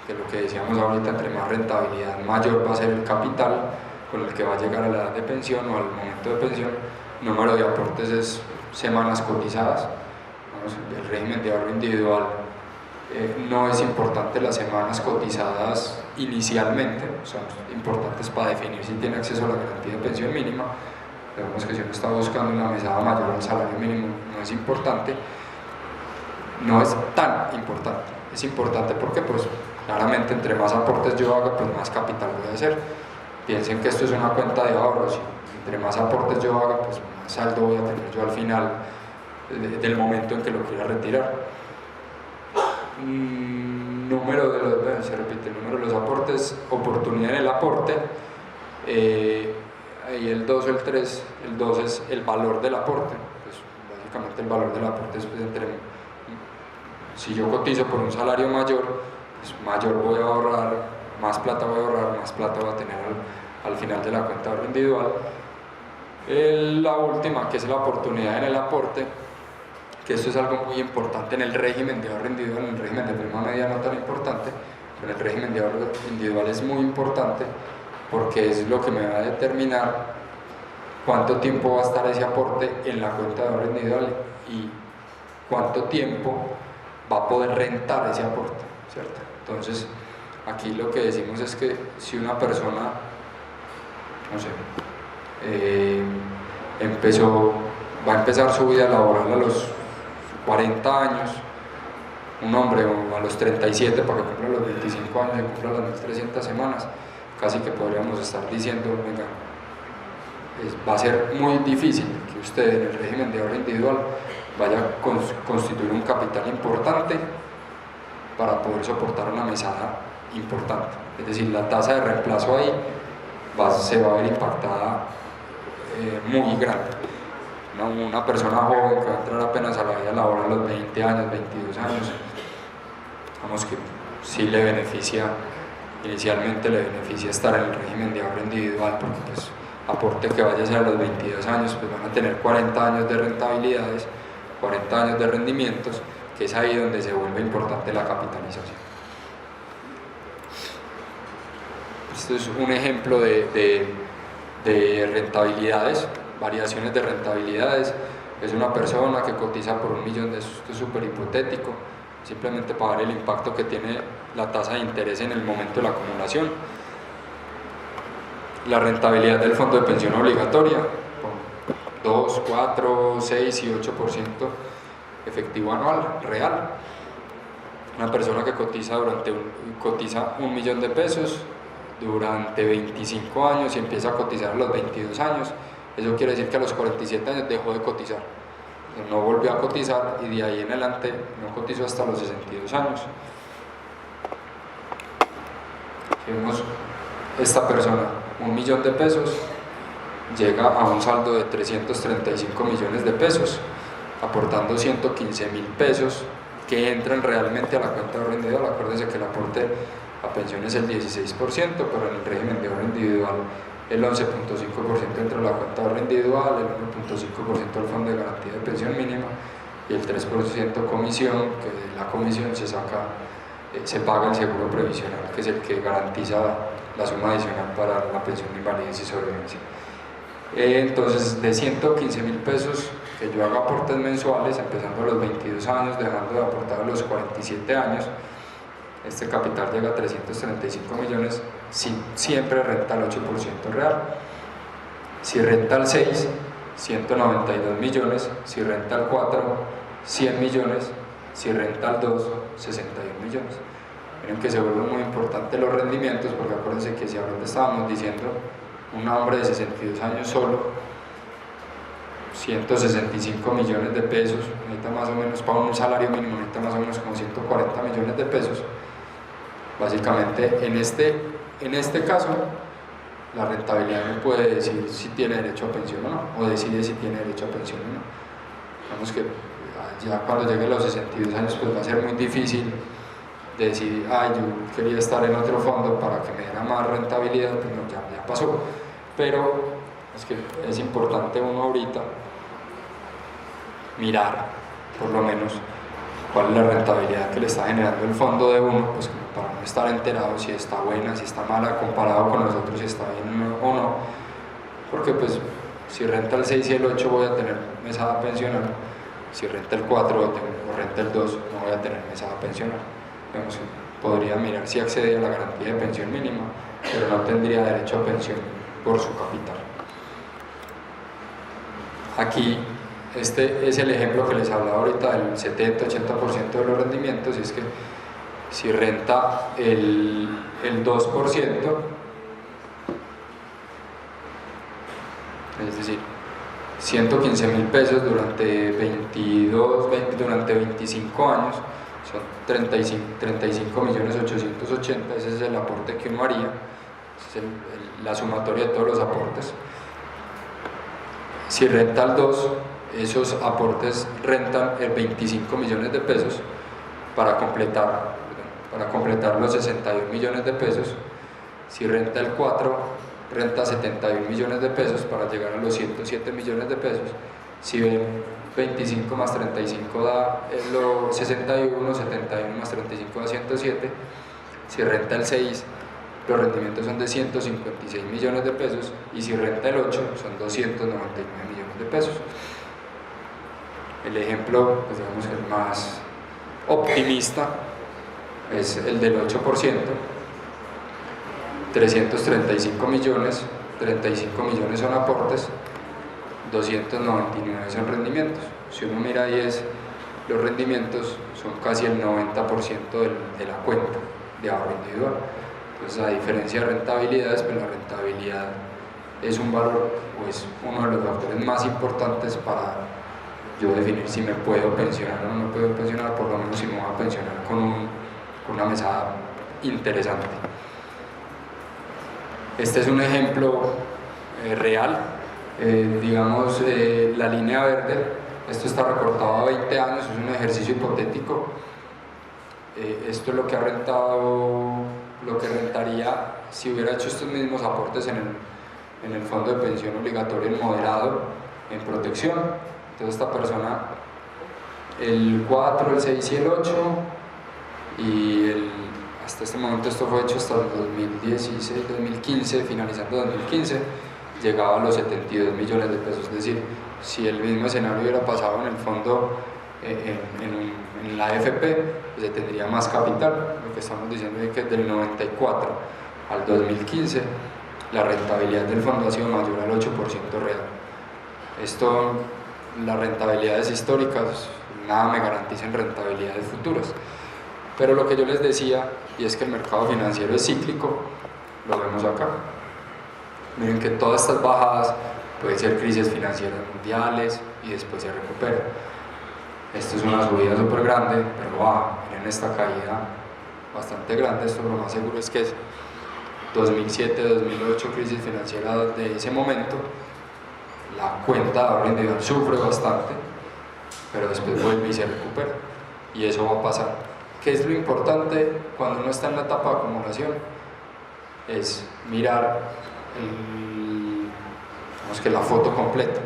que lo que decíamos ahorita, entre más rentabilidad mayor va a ser el capital con el que va a llegar a la edad de pensión o al momento de pensión. Número de aportes es semanas cotizadas. El régimen de ahorro individual no es importante las semanas cotizadas inicialmente, son importantes para definir si tiene acceso a la garantía de pensión mínima. Vemos que si uno está buscando una mesada mayor al salario mínimo, no es importante, no es tan importante. Es importante porque pues claramente entre más aportes yo haga, pues más capital voy a hacer. Piensen que esto es una cuenta de ahorros, y entre más aportes yo haga, pues más saldo voy a tener yo al final del momento en que lo quiera retirar. Número de los aportes, oportunidad en el aporte, ahí el 2 o el 3, el 2 es el valor del aporte, pues básicamente el valor del aporte es pues, si yo cotizo por un salario mayor, pues mayor voy a ahorrar, más plata voy a ahorrar, más plata voy a tener al final de la cuenta de ahorro individual. La última, que es la oportunidad en el aporte, que esto es algo muy importante en el régimen de ahorro individual. En el régimen de prima media no tan importante, pero en el régimen de ahorro individual es muy importante, porque es lo que me va a determinar cuánto tiempo va a estar ese aporte en la cuenta de ahorro individual y cuánto tiempo va a poder rentar ese aporte, ¿cierto? Entonces, aquí lo que decimos es que si una persona, no sé, va a empezar su vida laboral a los 40 años, un hombre, o a los 37 para que cumpla los 25 años y cumpla las 1300 semanas, casi que podríamos estar diciendo, venga, va a ser muy difícil que usted en el régimen de ahorro individual vaya a constituir un capital importante para poder soportar una mesada importante. Es decir, la tasa de reemplazo ahí se va a ver impactada muy grande. Una persona joven que va a entrar apenas a la vida laboral a los 20 años, 22 años, digamos que sí le beneficia, inicialmente le beneficia estar en el régimen de ahorro individual, porque pues aporte que vaya a ser a los 22 años, pues van a tener 40 años de rentabilidades, 40 años de rendimientos, que es ahí donde se vuelve importante la capitalización. Esto es un ejemplo de rentabilidades, variaciones de rentabilidades. Es una persona que cotiza por 1 millón de pesos, esto es súper hipotético, simplemente para ver el impacto que tiene la tasa de interés en el momento de la acumulación. La rentabilidad del fondo de pensión obligatoria, con 2, 4, 6 y 8% efectivo anual, real. Una persona que cotiza 1 millón de pesos durante 25 años y empieza a cotizar a los 22 años, eso quiere decir que a los 47 años dejó de cotizar, no volvió a cotizar y de ahí en adelante no cotizó hasta los 62 años. Si vemos esta persona, 1 millón de pesos, llega a un saldo de 335 millones de pesos, aportando 115.000 pesos que entran realmente a la cuenta de ahorro individual. Acuérdense que el aporte a pensión es el 16%, pero en el régimen de ahorro individual el 11.5% entra a la cuenta de ahorro individual, el 1.5% al fondo de garantía de pensión mínima y el 3% comisión, que de la comisión se paga el seguro previsional, que es el que garantiza la suma adicional para la pensión de invalidez y sobrevivencia. Entonces, de 115.000 pesos que yo haga aportes mensuales, empezando a los 22 años, dejando de aportar a los 47 años, este capital llega a 335 millones si siempre renta al 8% real. Si renta al 6, 192 millones, si renta al 4, 100 millones, si renta al 2, 61 millones. Miren que se vuelven muy importantes los rendimientos, porque acuérdense que si ahorita estábamos diciendo un hombre de 62 años solo, 165 millones de pesos, necesita más o menos, para un salario mínimo necesita más o menos como 140 millones de pesos. Básicamente en este caso la rentabilidad no puede decir si tiene derecho a pensión o no, o decide si tiene derecho a pensión o no. Digamos que ya cuando llegue a los 62 años pues va a ser muy difícil decidir, yo quería estar en otro fondo para que me diera más rentabilidad, pues no, ya pasó. Pero es que es importante uno ahorita mirar por lo menos cuál es la rentabilidad que le está generando el fondo de uno, pues para no estar enterado si está buena, si está mala, comparado con nosotros, si está bien o no, porque pues si renta el 6 y el 8 voy a tener mesada pensional, si renta el 4 o renta el 2 no voy a tener mesada pensional. Digamos, podría mirar si accede a la garantía de pensión mínima, pero no tendría derecho a pensión por su capital. Aquí este es el ejemplo que les hablaba ahorita del 70-80% de los rendimientos, y es que si renta el 2%, es decir, 115.000 pesos durante 25 años, son 35.880.000, ese es el aporte que uno haría, esa es la sumatoria de todos los aportes. Si renta el 2, esos aportes rentan el 25 millones de pesos para completar los 61 millones de pesos. Si renta el 4, renta 71 millones de pesos para llegar a los 107 millones de pesos. Si ven 25 más 35 da 61, 71 más 35 da 107. Si renta el 6, los rendimientos son de 156 millones de pesos, y si renta el 8, son 299 millones de pesos. El ejemplo, pues digamos que el más optimista es el del 8%, 335 millones, 35 millones son aportes, 299 son rendimientos. Si uno mira ahí, los rendimientos son casi el 90% de la cuenta de ahorro individual. Entonces, a diferencia de rentabilidades, pues la rentabilidad es un valor, o es uno de los factores más importantes para yo definir si me puedo pensionar o no me puedo pensionar, por lo menos si me voy a pensionar con una mesada interesante. Este es un ejemplo real. Digamos, la línea verde, esto está recortado a 20 años, es un ejercicio hipotético. Esto es lo que ha rentado, lo que rentaría si hubiera hecho estos mismos aportes en el fondo de pensión obligatorio en moderado, en protección. Entonces, esta persona, el 4, el 6 y el 8, y hasta este momento esto fue hecho hasta el 2016, 2015, finalizando 2015, llegaba a los 72 millones de pesos. Es decir, si el mismo escenario hubiera pasado en el fondo, en la AFP, pues se tendría más capital. Lo que estamos diciendo es que del 94 al 2015 la rentabilidad del fondo ha sido mayor al 8% real. Esto, las rentabilidades históricas nada me garantizan rentabilidades futuras, pero lo que yo les decía, y es que el mercado financiero es cíclico, lo vemos acá. Miren que todas estas bajadas pueden ser crisis financieras mundiales y después se recupera. Esto es una subida súper grande, pero baja. Miren esta caída bastante grande. Esto lo más seguro es que es 2007, 2008, crisis financiera de ese momento. La cuenta de ahorro individual sufre bastante, pero después vuelve y se recupera. Y eso va a pasar. ¿Qué es lo importante cuando uno está en la etapa de acumulación? Es mirar digamos que la foto completa.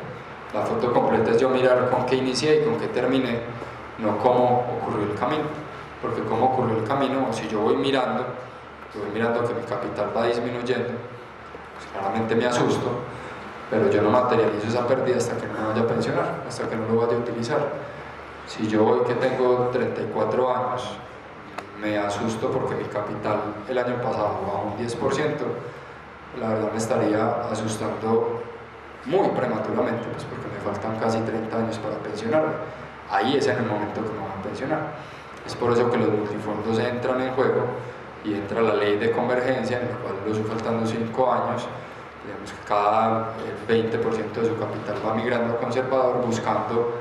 La foto completa es yo mirar con qué inicié y con qué terminé, no cómo ocurrió el camino. Porque cómo ocurrió el camino, o si yo voy mirando que mi capital va disminuyendo, pues claramente me asusto, pero yo no materializo esa pérdida hasta que no me vaya a pensionar, hasta que no lo vaya a utilizar. Si yo hoy, que tengo 34 años, me asusto porque mi capital el año pasado bajó un 10%, la verdad me estaría asustando muy prematuramente, pues porque me faltan casi 30 años para pensionarme. Ahí es en el momento que me voy a pensionar. Es por eso que los multifondos entran en juego y entra la ley de convergencia, en la cual los faltando 5 años, digamos que cada 20% de su capital va migrando a conservador, buscando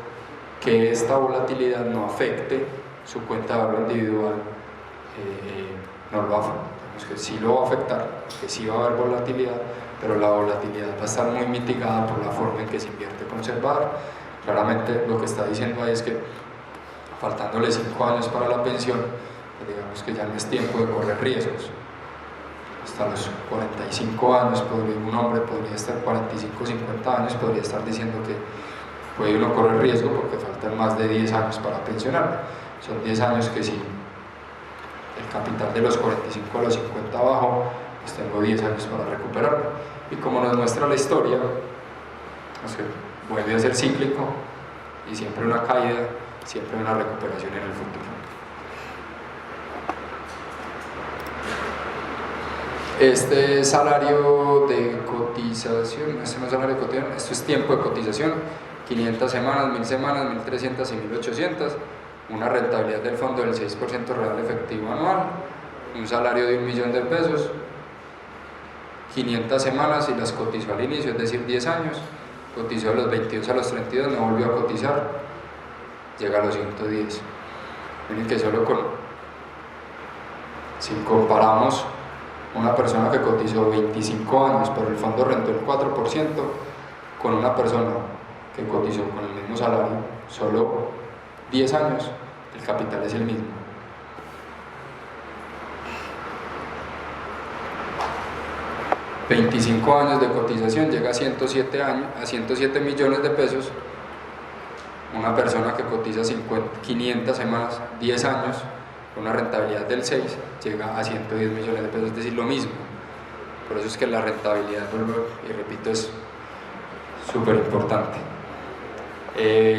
que esta volatilidad no afecte su cuenta de ahorro individual. No lo afecta, que sí lo va a afectar, que sí va a haber volatilidad, pero la volatilidad va a estar muy mitigada por la forma en que se invierte conservador. Claramente lo que está diciendo ahí es que faltándole 5 años para la pensión, pues digamos que ya no es tiempo de correr riesgos. Hasta los 45 años un hombre podría estar, 45, 50 años podría estar diciendo que puede uno correr riesgo porque faltan más de 10 años para pensionar. Son 10 años que si el capital de los 45 a los 50 bajó, pues tengo 10 años para recuperarlo. Y como nos muestra la historia, vuelve a ser cíclico y siempre una caída, siempre una recuperación en el futuro. Este salario de cotización, este no es salario de cotización, esto es tiempo de cotización, 500 semanas, 1000 semanas, 1300 y 1800, una rentabilidad del fondo del 6% real efectivo anual, un salario de 1.000.000 de pesos, 500 semanas y las cotizó al inicio, es decir, 10 años, cotizó de los 22 a los 32, no volvió a cotizar, llega a los 110. Miren que si comparamos una persona que cotizó 25 años pero el fondo rentó el 4% con una persona que cotizó con el mismo salario solo 10 años, el capital es el mismo. ...25 años de cotización llega a 107 millones de pesos... una persona que cotiza 500 semanas, 10 años, con una rentabilidad del 6, llega a 110 millones de pesos, es decir, lo mismo. Por eso es que la rentabilidad, vuelvo y repito, es súper importante.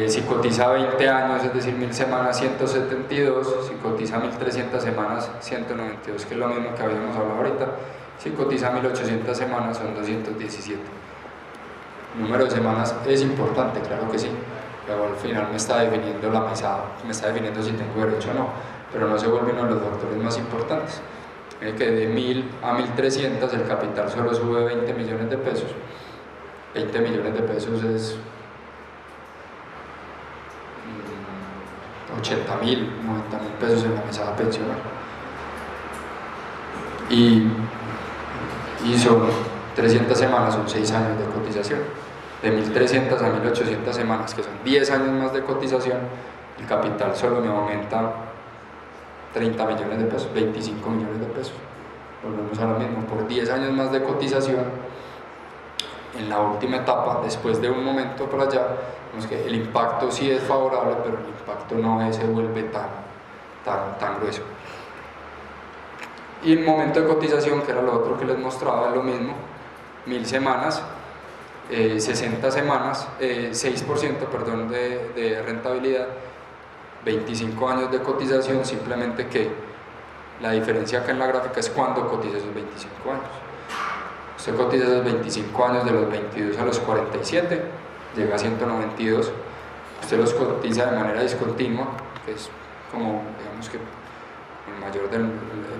Si cotiza 20 años, es decir, 1000 semanas, 172, si cotiza 1300 semanas, 192, que es lo mismo que habíamos hablado ahorita, si cotiza 1800 semanas, son 217. El número de semanas es importante, claro que sí, pero al final me está definiendo la mesada, me está definiendo si tengo derecho o no, pero no se vuelve uno de los factores más importantes. Que de 1000 a 1300 el capital solo sube 20 millones de pesos. 20 millones de pesos es 80.000, 90.000 pesos en la mesada pensional. Y son 300 semanas, son 6 años de cotización. De 1300 a 1800 semanas, que son 10 años más de cotización, el capital solo me aumenta 30 millones de pesos, 25 millones de pesos. Volvemos a lo mismo, por 10 años más de cotización, en la última etapa, después de un momento por allá, vemos que el impacto sí es favorable, pero el impacto no se vuelve tan grueso. Y el momento de cotización, que era lo otro que les mostraba, es lo mismo, 1000 semanas, 60 semanas, 6% perdón, de rentabilidad, 25 años de cotización, simplemente que la diferencia acá en la gráfica es cuando cotiza esos 25 años. Usted cotiza esos 25 años de los 22 a los 47, llega a 192, usted los cotiza de manera discontinua, que es como, digamos que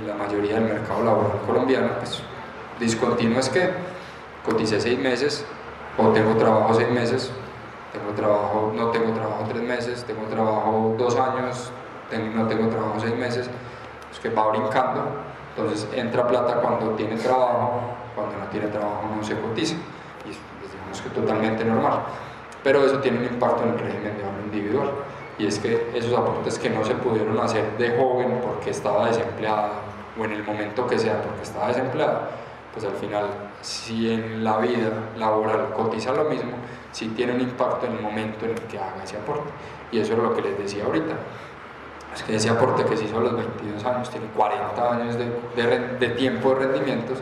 la mayoría del mercado laboral colombiano, pues discontinuo es que coticé 6 meses, o tengo trabajo 6 meses, no tengo trabajo 3 meses, tengo trabajo 2 años, no tengo trabajo 6 meses, pues que va brincando, entonces entra plata cuando tiene trabajo, cuando no tiene trabajo no se cotiza, y pues, digamos que totalmente normal, pero eso tiene un impacto en el régimen de ahorro individual, y es que esos aportes que no se pudieron hacer de joven porque estaba desempleado, o en el momento que sea porque estaba desempleado, pues al final, si en la vida laboral cotiza lo mismo, sí tiene un impacto en el momento en el que haga ese aporte. Y eso es lo que les decía ahorita. Es que ese aporte que se hizo a los 22 años, tiene 40 años de tiempo de rendimientos,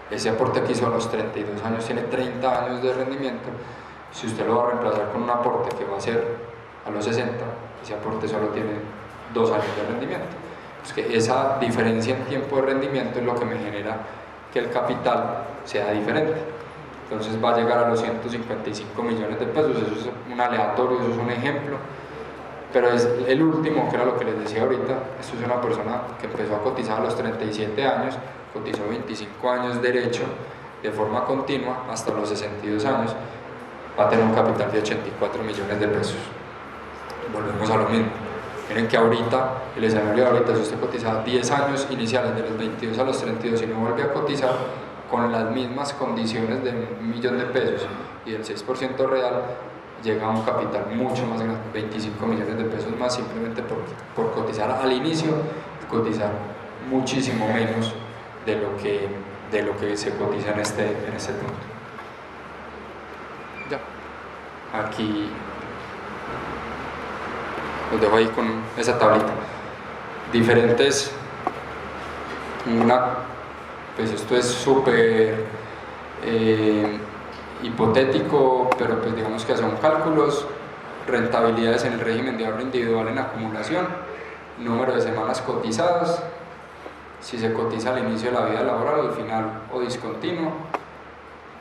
ese aporte que hizo a los 32 años tiene 30 años de rendimiento. Si usted lo va a reemplazar con un aporte que va a ser a los 60, ese aporte solo tiene 2 años de rendimiento. Es que esa diferencia en tiempo de rendimiento es lo que me genera que el capital sea diferente. Entonces va a llegar a los 155 millones de pesos, eso es un aleatorio, eso es un ejemplo, pero es el último, que era lo que les decía ahorita. Esto es una persona que empezó a cotizar a los 37 años, cotizó 25 años derecho de forma continua hasta los 62 años, va a tener un capital de 84 millones de pesos. Volvemos a lo mismo. Miren que ahorita, el escenario de ahorita, si usted cotiza 10 años iniciales de los 22 a los 32 y no vuelve a cotizar con las mismas condiciones de 1 millón de pesos y del 6% real, llega a un capital mucho más grande, 25 millones de pesos más, simplemente por cotizar al inicio y cotizar muchísimo menos de lo que se cotiza en este punto. Ya. Aquí los dejo ahí con esa tablita. Diferentes, pues esto es súper hipotético, pero pues digamos que son cálculos, rentabilidades en el régimen de ahorro individual en acumulación, número de semanas cotizadas, si se cotiza al inicio de la vida laboral, al final o discontinuo,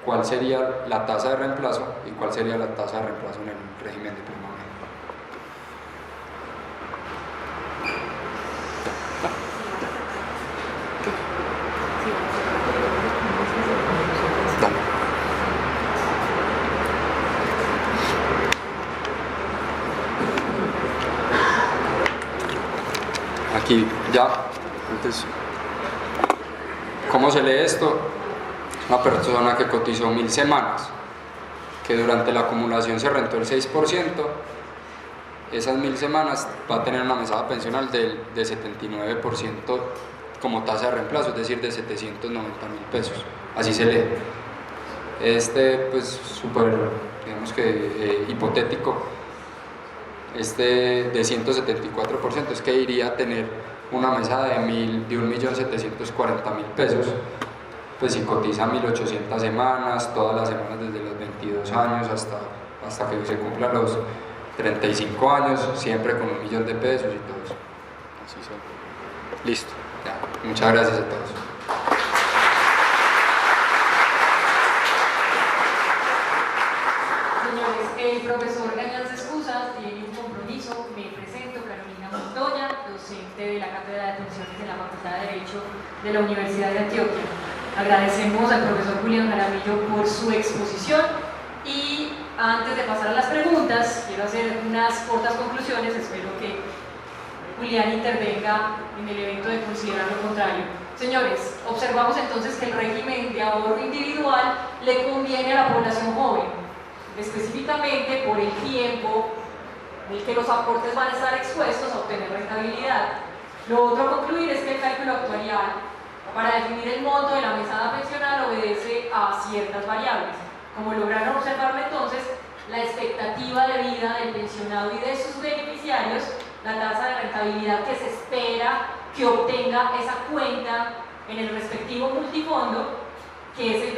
cuál sería la tasa de reemplazo y cuál sería la tasa de reemplazo en el régimen de prima media. Aquí ya, entonces, ¿cómo se lee esto? Una persona que cotizó 1000 semanas, que durante la acumulación se rentó el 6%, esas 1000 semanas va a tener una mesada pensional de 79% como tasa de reemplazo, es decir, de 790.000 pesos. Así se lee. Pues súper, digamos que hipotético, de 174%, es que iría a tener una mesada de 1.740.000 pesos, pues si cotiza 1.800 semanas, todas las semanas desde los 22 años hasta que se cumplan los 35 años, siempre con 1.000.000 de pesos y todo eso. Así son. Listo. Ya. Muchas gracias a todos. Señores, el profesor Gañán se excusa, tiene un compromiso. Me presento, Carolina Montoya, docente de la Cátedra de Funciones de la Facultad de Derecho de la Universidad de Antioquia. Agradecemos al profesor Julián Jaramillo por su exposición y antes de pasar a las preguntas, quiero hacer unas cortas conclusiones. Espero que Julián intervenga en el evento de considerar lo contrario. Señores, observamos entonces que el régimen de ahorro individual le conviene a la población joven, específicamente por el tiempo en el que los aportes van a estar expuestos a obtener rentabilidad. Lo otro a concluir es que el cálculo actuarial para definir el monto de la mesada pensional obedece a ciertas variables. Como lograron observarlo entonces, la expectativa de vida del pensionado y de sus beneficiarios, la tasa de rentabilidad que se espera que obtenga esa cuenta en el respectivo multifondo, que es el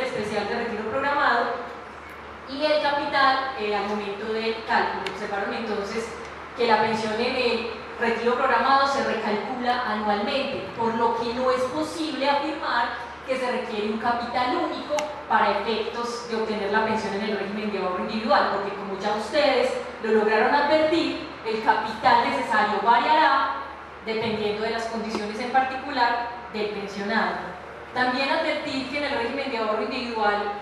especial de retiro programado, y el capital al momento del cálculo. Observaron entonces que la pensión en el retiro programado se recalcula anualmente, por lo que no es posible afirmar que se requiere un capital único para efectos de obtener la pensión en el régimen de ahorro individual, porque como ya ustedes lo lograron advertir, el capital necesario variará dependiendo de las condiciones en particular del pensionado. También advertir que en el régimen de ahorro individual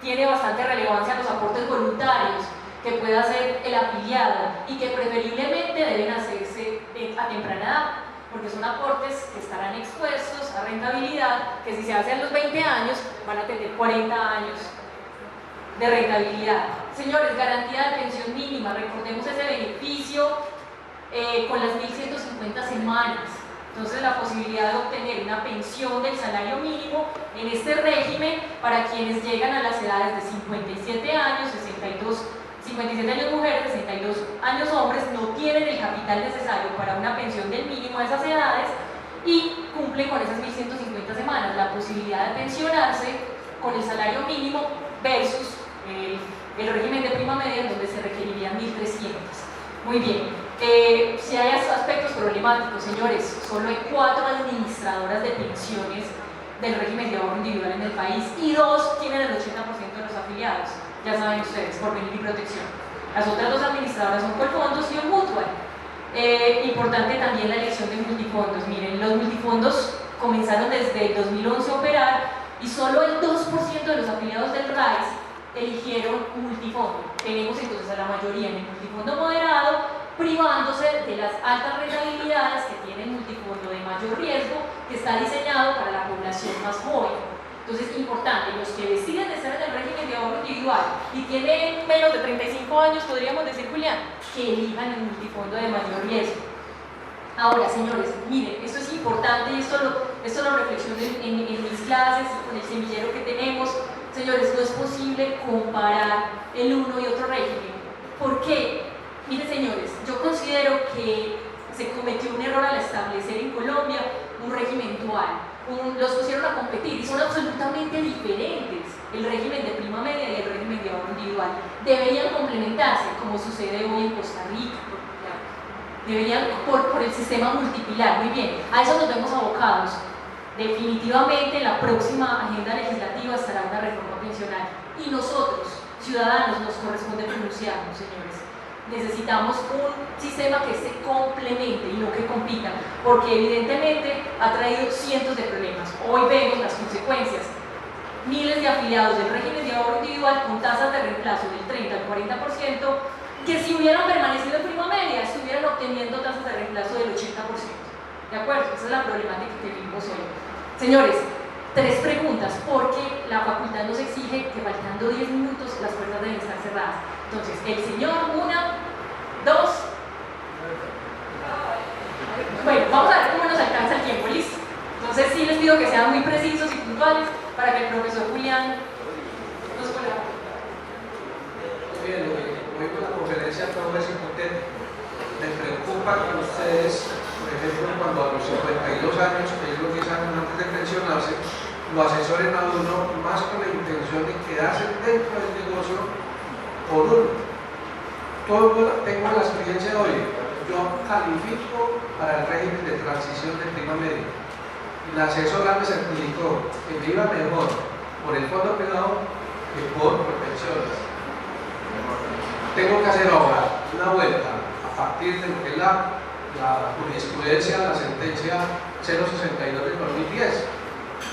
tiene bastante relevancia los aportes voluntarios que pueda hacer el afiliado y que preferiblemente deben hacerse a temprana edad, porque son aportes que estarán expuestos a rentabilidad, que si se hace a los 20 años van a tener 40 años de rentabilidad. Señores, garantía de pensión mínima, recordemos ese beneficio con las 1.150 semanas. Entonces la posibilidad de obtener una pensión del salario mínimo en este régimen para quienes llegan a las edades de 57 años, 57 años mujeres, 62 años hombres, no tienen el capital necesario para una pensión del mínimo a esas edades y cumplen con esas 1.150 semanas. La posibilidad de pensionarse con el salario mínimo versus el régimen de prima media, donde se requerirían 1.300. Muy bien. Si hay aspectos problemáticos, señores, solo hay 4 administradoras de pensiones del régimen de ahorro individual en el país y 2 tienen el 80% de los afiliados. Ya saben ustedes, por venir y protección. Las otras 2 administradoras son Colfondos y un Mutual. Importante también la elección de multifondos. Miren, los multifondos comenzaron desde el 2011 a operar y solo el 2% de los afiliados del RAIS eligieron multifondo. Tenemos entonces a la mayoría en el multifondo moderado, privándose de las altas rentabilidades que tiene el multifondo de mayor riesgo, que está diseñado para la población más joven. Entonces, importante, los que deciden estar en el régimen de ahorro individual y tienen menos de 35 años, podríamos decir, Julián, que elijan el multifondo de mayor riesgo. Ahora, señores, miren, esto es importante y esto lo reflexiono en mis clases, con el semillero que tenemos. Señores, no es posible comparar el uno y otro régimen. ¿Por qué? Miren, señores, yo considero que se cometió un error al establecer en Colombia un régimen dual. Los pusieron a competir y son absolutamente diferentes el régimen de prima media y el régimen de ahorro individual. Deberían complementarse, como sucede hoy en Costa Rica. Deberían por el sistema multipilar. Muy bien, a eso nos vemos abocados. Definitivamente en la próxima agenda legislativa estará una reforma pensional y nosotros, ciudadanos, nos corresponde pronunciarnos, señores. Necesitamos un sistema que se complemente y no que compita, porque evidentemente ha traído cientos de problemas. Hoy vemos las consecuencias. Miles de afiliados del régimen de ahorro individual con tasas de reemplazo del 30 al 40%, que si hubieran permanecido en prima media estuvieran obteniendo tasas de reemplazo del 80%. ¿De acuerdo? Esa es la problemática que vivimos hoy. Señores, 3 preguntas, porque la facultad nos exige que faltando 10 minutos las puertas deben estar cerradas. Entonces, el señor, 1, 2. Bueno, vamos a ver cómo nos alcanza el tiempo, ¿listo? Entonces sí les pido que sean muy precisos y puntuales para que el profesor Julián nos colabore. Muy bien, hoy con la conferencia experiencia todo es hipotético. Me preocupa que ustedes, por ejemplo, cuando a los 52 años, que es los 10 años antes de pensionarse, lo asesoren a uno más con la intención de quedarse dentro del negocio por uno. Tengo la experiencia de hoy. Yo califico para el régimen de transición de prima media. La asesora me certificó que me iba mejor por el fondo privado que por pensiones. Tengo que hacer ahora una vuelta a partir de lo que es la jurisprudencia, la sentencia 062 del 2010,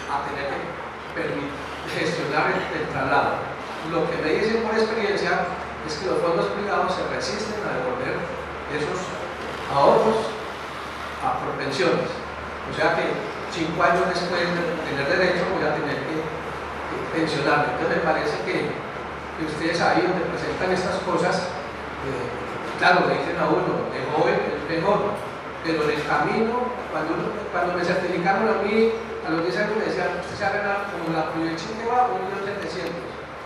a tener que gestionar el traslado. Lo que me dicen por experiencia es que los fondos privados se resisten a devolver esos ahorros a propensiones. O sea que 5 años después de tener derecho voy a tener que pensionarme. Entonces me parece que ustedes ahí donde presentan estas cosas, claro, le dicen a uno, de joven es mejor, pero en el camino, cuando me certificaron a mí, a los 10 años me decían, usted se ha ganado como la proyección que va, 1.700.000.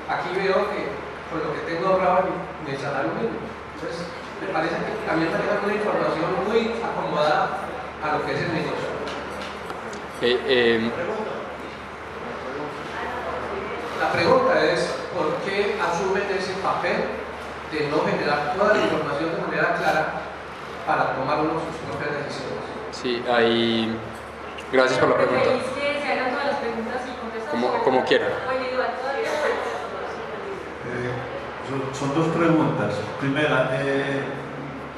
Aquí veo que con lo que tengo ahorrado mi salario mínimo. Entonces, me parece que también manejan una información muy acomodada a lo que es el negocio. La pregunta es, ¿por qué asumen ese papel de no generar toda la información de manera clara para tomar uno sus propias decisiones? Sí, ahí. Gracias por la pregunta. ¿Preferís que se hagan todas las preguntas y contestan Como quieran. Son dos preguntas. Primera,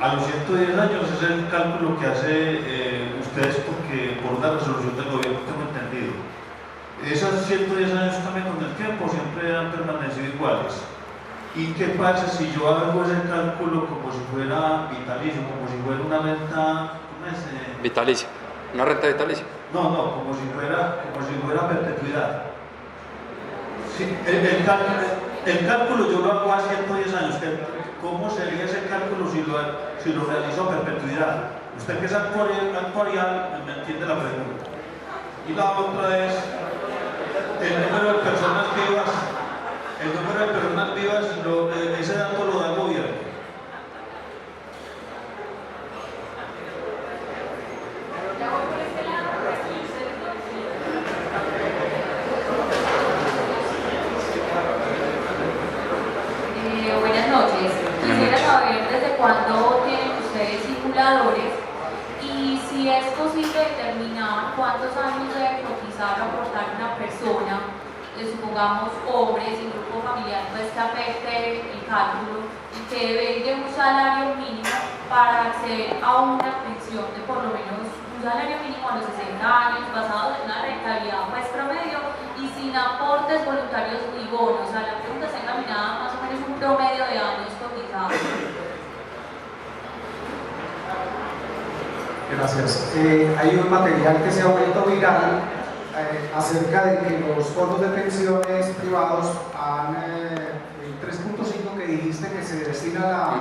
a los 110 años es el cálculo que hace ustedes porque por una resolución del gobierno, tengo entendido. ¿Esos 110 años cambian con el tiempo o siempre han permanecido iguales? ¿Y qué pasa si yo hago ese cálculo como si fuera vitalicio, como si fuera una renta... ¿cómo es? Vitalicia. ¿Una renta vitalicia? No, como si fuera perpetuidad. Sí, el cálculo yo lo hago a 110 años. ¿Cómo sería ese cálculo si lo realizo a perpetuidad? Usted que es actuarial me entiende la pregunta. Y la otra es el número de personas vivas. El número de personas vivas, ese dato lo da el gobierno. Buenas noches. Quisiera saber desde cuándo tienen ustedes simuladores y si es posible determinar cuántos años debe cotizar o aportar una persona, supongamos hombres y grupo familiar, pues que afecte el cálculo y que debe de un salario mínimo para acceder a una pensión de por lo menos un salario mínimo a los 60 años, basado en una rentabilidad pues promedio y sin aportes voluntarios ni bonos. O sea, la pregunta está encaminada más o menos un promedio de años cotizados. Gracias. Hay un material que se ha vuelto viral acerca de que los fondos de pensiones privados han, el 3.5 que dijiste que se destina a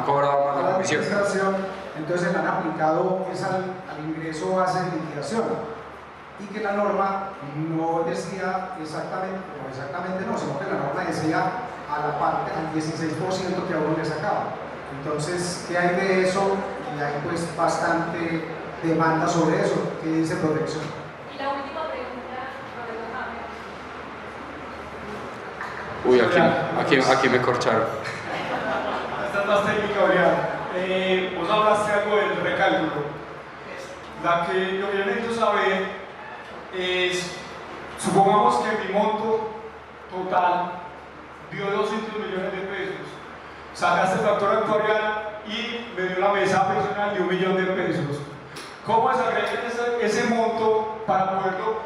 la administración, entonces le han aplicado es al ingreso base de liquidación y que la norma no decía exactamente no, sino que la norma decía a la parte, al 16% que a uno le sacaba. Entonces, ¿qué hay de eso? Y hay pues bastante demanda sobre eso. ¿Qué dice Protección? Y la última pregunta, Uy, aquí me corcharon. Esta es más técnica, Orián. Vos hablaste algo del recálculo. Lo que yo necesito saber es, supongamos que mi monto total dio 200 millones de pesos. Sacaste el factor actuarial y me dio la mesa personal de 1 millón de pesos. ¿Cómo desagregan ese monto para poderlo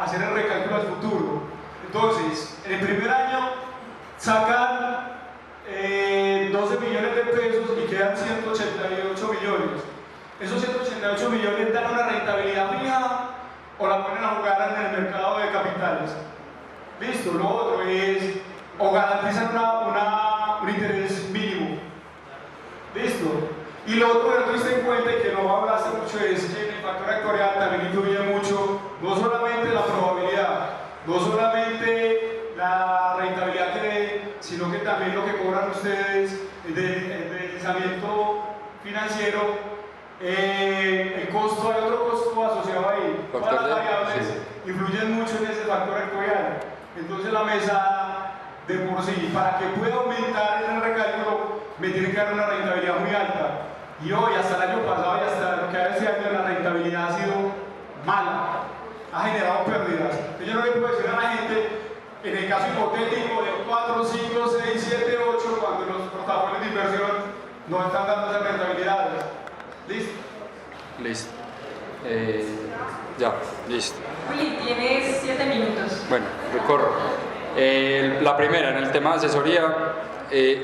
hacer el recálculo al futuro? Entonces, en el primer año sacan 12 millones de pesos y quedan 188 millones. ¿Esos 188 millones dan una rentabilidad fija o la ponen a jugar en el mercado de capitales? Listo, lo otro es, o garantizan un interés mínimo. Listo. Y lo otro que no tuviste en cuenta y que no hablaste mucho es que en el factor actuarial también influye mucho, no solamente la probabilidad, no solamente la rentabilidad que dé, sino que también lo que cobran ustedes financiero, el costo, hay otro costo asociado ahí. Todas las variables influyen mucho en ese factor actuarial. Entonces la mesa de por sí, para que pueda aumentar ese recálculo, me tiene que dar una rentabilidad muy alta. Y hoy, hasta el año pasado y hasta lo que ha este año, la rentabilidad ha sido mala, ha generado pérdidas. Yo no le puedo decir a la gente, en el caso hipotético de 4, 5, 6, 7, 8, cuando los portafolios de inversión no están dando esas rentabilidades. ¿Listo? Listo. Ya, listo. Juli, tienes 7 minutos. Bueno, recorro. La primera, en el tema de asesoría,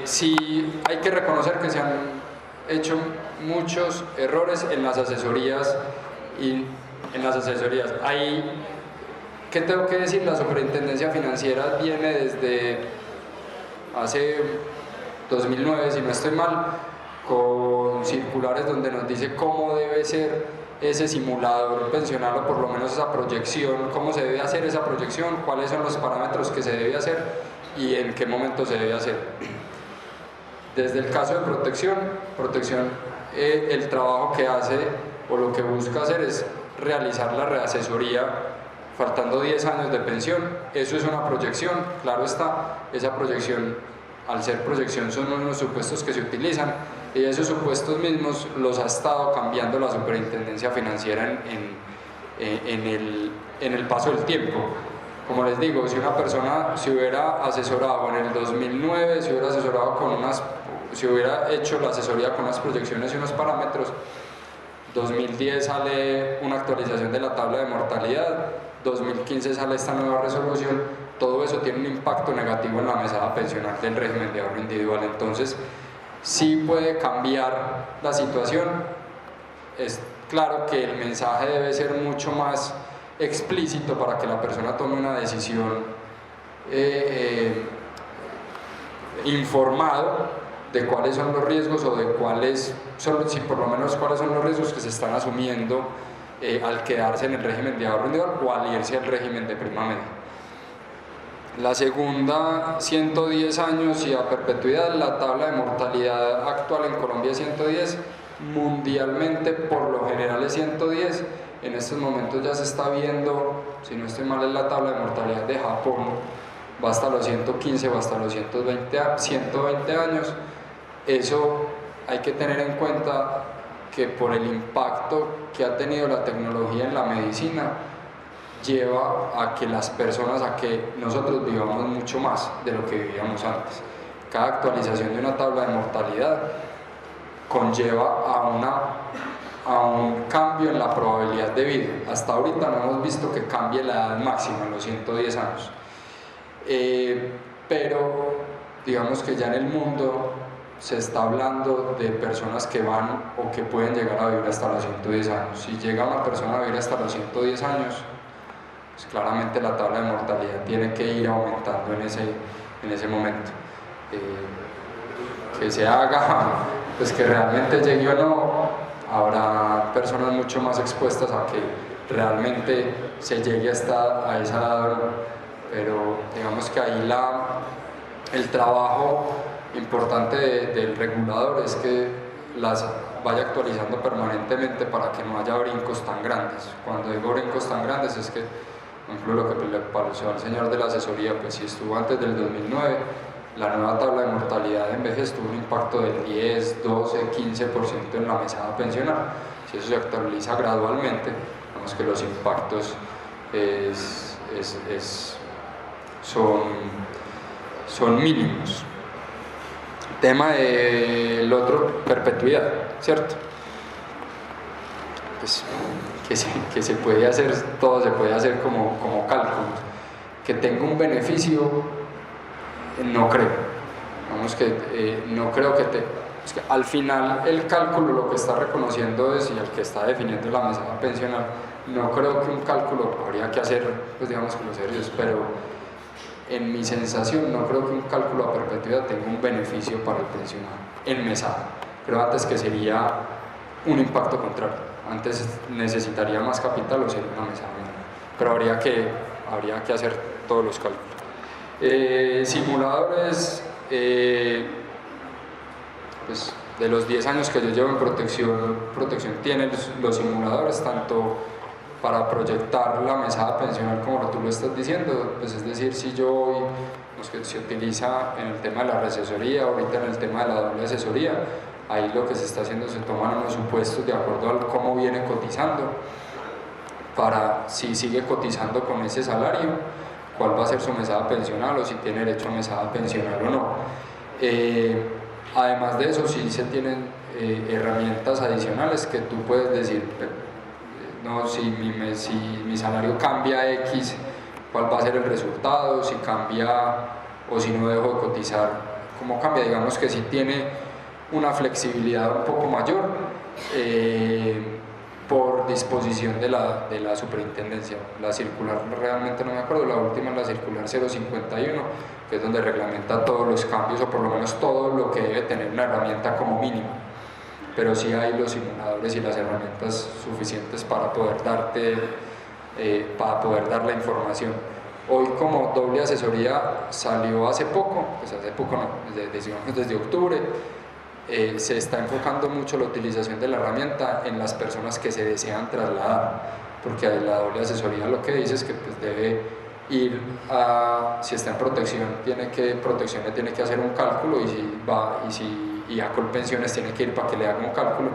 sí hay que reconocer que se han hecho muchos errores en las asesorías ¿qué tengo que decir? La Superintendencia Financiera viene desde hace 2009, si no estoy mal, con circulares donde nos dice cómo debe ser ese simulador pensional, o por lo menos esa proyección, cómo se debe hacer esa proyección, cuáles son los parámetros que se debe hacer y en qué momento se debe hacer. Desde el caso de protección, el trabajo que hace o lo que busca hacer es realizar la reasesoría faltando 10 años de pensión. Eso es una proyección, claro está, esa proyección, al ser proyección, son unos supuestos que se utilizan y esos supuestos mismos los ha estado cambiando la Superintendencia Financiera en el paso del tiempo. Como les digo, si una persona se hubiera asesorado en el 2009, se hubiera hecho la asesoría con unas proyecciones y unos parámetros, 2010 sale una actualización de la tabla de mortalidad, 2015 sale esta nueva resolución, todo eso tiene un impacto negativo en la mesada pensional del régimen de ahorro individual. Entonces, sí puede cambiar la situación. Es claro que el mensaje debe ser mucho más explícito para que la persona tome una decisión informado de cuáles son los riesgos o de cuáles son los riesgos que se están asumiendo al quedarse en el régimen de ahorro individual o al irse al régimen de prima media. La segunda, 110 años y a perpetuidad. La tabla de mortalidad actual en Colombia es 110, mundialmente por lo general es 110. En estos momentos ya se está viendo, si no estoy mal, es la tabla de mortalidad de Japón, va hasta los 115 o hasta los 120 años. Eso hay que tener en cuenta que por el impacto que ha tenido la tecnología en la medicina, lleva a que las personas, a que nosotros vivamos mucho más de lo que vivíamos antes. Cada actualización de una tabla de mortalidad conlleva a un cambio en la probabilidad de vida. Hasta ahorita no hemos visto que cambie la edad máxima en los 110 años. Pero digamos que ya en el mundo se está hablando de personas que van o que pueden llegar a vivir hasta los 110 años. Si llega una persona a vivir hasta los 110 años, pues claramente la tabla de mortalidad tiene que ir aumentando en ese momento. Que se haga, pues que realmente llegue o no, habrá personas mucho más expuestas a que realmente se llegue a esa edad, pero digamos que ahí el trabajo importante del regulador es que las vaya actualizando permanentemente para que no haya brincos tan grandes. Cuando digo brincos tan grandes es que, por ejemplo, lo que le pareció al señor de la asesoría, pues si estuvo antes del 2009, la nueva tabla de mortalidad en vejez tuvo un impacto del 10, 12, 15% en la mesada pensional. Si eso se actualiza gradualmente, vemos que los impactos son mínimos. Tema del otro, perpetuidad, ¿cierto? Pues, que se puede hacer, todo se puede hacer como cálculos. Que tenga un beneficio, no creo. Vamos que no creo que es que al final el cálculo lo que está reconociendo es, y el que está definiendo la mesada pensional, no creo que un cálculo habría que hacer, pues digamos que los serios, pero en mi sensación no creo que un cálculo a perpetuidad tenga un beneficio para el pensionado en mesada. Creo antes que sería un impacto contrario, antes necesitaría más capital o sería una mesada menor, pero habría que hacer todos los cálculos. Simuladores, pues de los 10 años que yo llevo en protección tiene los simuladores, tanto para proyectar la mesada pensional como tú lo estás diciendo, pues es decir, si yo hoy, pues que se utiliza en el tema de la reasesoría, ahorita en el tema de la doble asesoría, ahí lo que se está haciendo, se toman unos supuestos de acuerdo a cómo viene cotizando, para si sigue cotizando con ese salario, cuál va a ser su mesada pensional o si tiene derecho a mesada pensional o no. Además de eso, sí se tienen herramientas adicionales que tú puedes decir, no, si mi salario cambia X, cuál va a ser el resultado, si cambia o si no dejo de cotizar, cómo cambia. Digamos que si tiene una flexibilidad un poco mayor por disposición de la superintendencia. La circular, realmente no me acuerdo, la última es la circular 051, que es donde reglamenta todos los cambios o por lo menos todo lo que debe tener una herramienta como mínimo. Pero sí hay los simuladores y las herramientas suficientes para poder dar la información. Hoy, como doble asesoría salió hace poco, pues hace poco no, desde octubre, se está enfocando mucho la utilización de la herramienta en las personas que se desean trasladar, porque la doble asesoría lo que dice es que pues debe ir si está en protección le tiene que hacer un cálculo, y a Colpensiones tiene que ir para que le haga un cálculo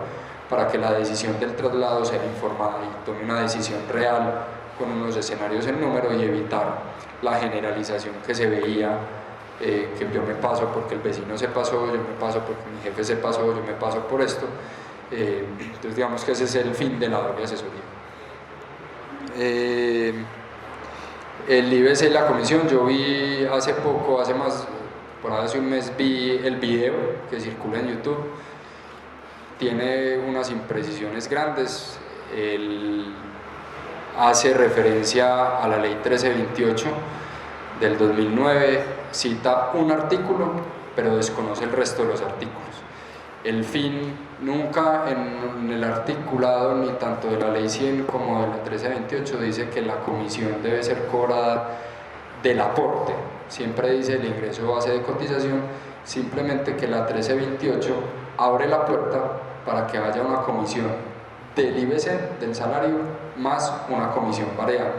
para que la decisión del traslado sea informada y tome una decisión real con unos escenarios en número y evitar la generalización que se veía, que yo me paso porque el vecino se pasó, yo me paso porque mi jefe se pasó, yo me paso por esto. Entonces digamos que ese es el fin de la doble asesoría. El IBC y la comisión, yo vi hace poco, hace un mes vi el video que circula en YouTube, tiene unas imprecisiones grandes, hace referencia a la ley 1328 del 2009, cita un artículo pero desconoce el resto de los artículos. El fin nunca en el articulado ni tanto de la ley 100 como de la 1328 dice que la comisión debe ser cobrada del aporte, siempre dice el ingreso base de cotización, simplemente que la 1328 abre la puerta para que haya una comisión del IBC, del salario, más una comisión variable,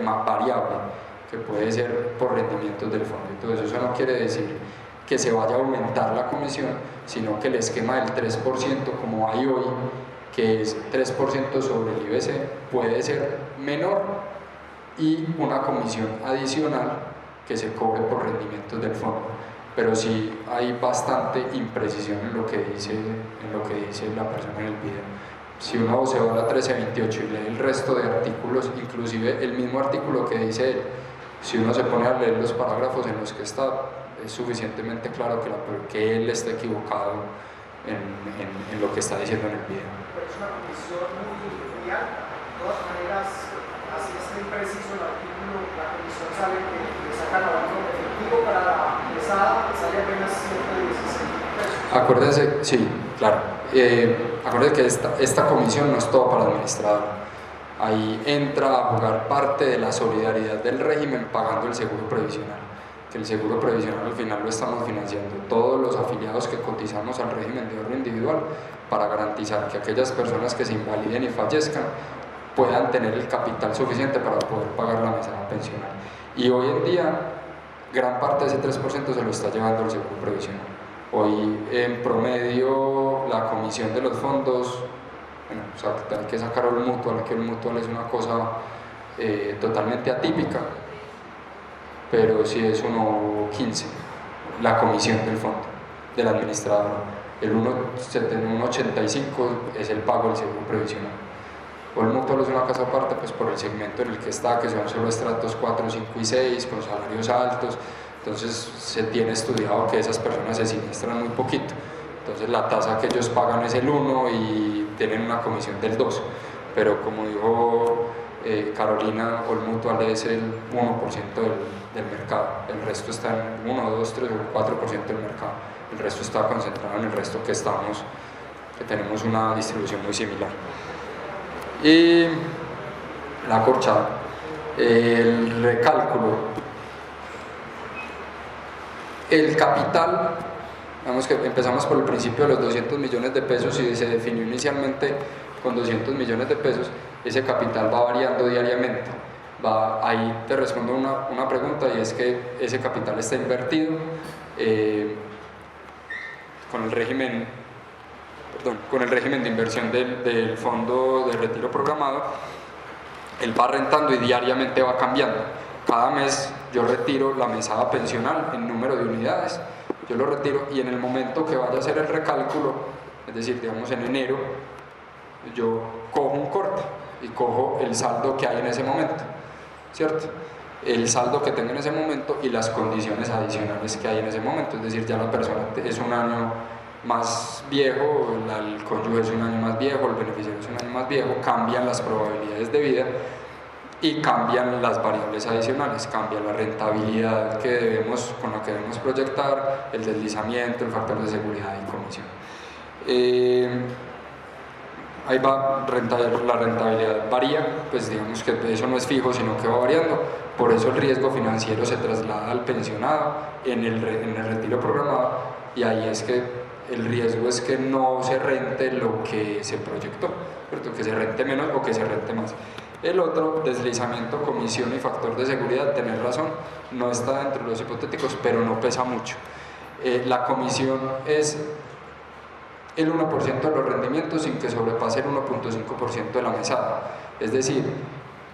que puede ser por rendimientos del fondo. Entonces eso no quiere decir que se vaya a aumentar la comisión, sino que el esquema del 3% como hay hoy, que es 3% sobre el IBC, puede ser menor y una comisión adicional que se cobre por rendimientos del fondo. Pero sí hay bastante imprecisión en lo que dice la persona en el video. Si uno se va a la 1328 y lee el resto de artículos, inclusive el mismo artículo que dice él, si uno se pone a leer los parágrafos en los que está, es suficientemente claro que él está equivocado en lo que está diciendo en el video. Pero es una comisión muy alta. De todas maneras, así está impreciso el artículo, la comisión sale que le sacan a banco efectivo para la mesada, sale apenas 116 pesos. Acuérdense, sí, claro. Acuérdense que esta comisión no es todo para el administrador. Ahí entra a jugar parte de la solidaridad del régimen pagando el seguro previsional, que el seguro previsional al final lo estamos financiando todos los afiliados que cotizamos al régimen de ahorro individual para garantizar que aquellas personas que se invaliden y fallezcan puedan tener el capital suficiente para poder pagar la mesada pensional. Y hoy en día gran parte de ese 3% se lo está llevando el seguro previsional. Hoy en promedio la comisión de los fondos, bueno, o sea, hay que sacar el mutual, que el mutual es una cosa totalmente atípica, pero sí es 1.15 la comisión del fondo, del administrador. El 1.85 es el pago del seguro previsional. O el mutual es una casa aparte, pues por el segmento en el que está, que son solo estratos 4, 5 y 6, con salarios altos. Entonces se tiene estudiado que esas personas se siniestran muy poquito. Entonces la tasa que ellos pagan es el 1 y tienen una comisión del 2. Pero como dijo Carolina, o el mutual es el 1% del mercado. El resto está en 1, 2, 3 o 4% del mercado. El resto está concentrado en el resto que tenemos una distribución muy similar. Y la corchada, el recálculo. El capital Digamos que empezamos por el principio de los 200 millones de pesos y se definió inicialmente con 200 millones de pesos, ese capital va variando diariamente. Ahí te respondo una pregunta, y es que ese capital está invertido con el régimen de inversión del fondo de retiro programado. Él va rentando y diariamente va cambiando. Cada mes yo retiro la mesada pensional en número de unidades, yo lo retiro, y en el momento que vaya a hacer el recálculo, es decir, digamos en enero, yo cojo un corte y cojo el saldo que hay en ese momento, ¿cierto? El saldo que tengo en ese momento y las condiciones adicionales que hay en ese momento, es decir, ya la persona es un año más viejo, el cónyuge es un año más viejo, el beneficiario es un año más viejo, cambian las probabilidades de vida y cambian las variables adicionales, cambia la rentabilidad con la que debemos proyectar, el deslizamiento, el factor de seguridad y comisión. Ahí va, la rentabilidad varía, pues digamos que eso no es fijo, sino que va variando, por eso el riesgo financiero se traslada al pensionado en el retiro programado, y ahí es que el riesgo es que no se rente lo que se proyectó, ¿cierto? Que se rente menos o que se rente más. El otro, deslizamiento, comisión y factor de seguridad, tenés razón, no está dentro de los hipotéticos, pero no pesa mucho. La comisión es el 1% de los rendimientos sin que sobrepase el 1.5% de la mesada, es decir,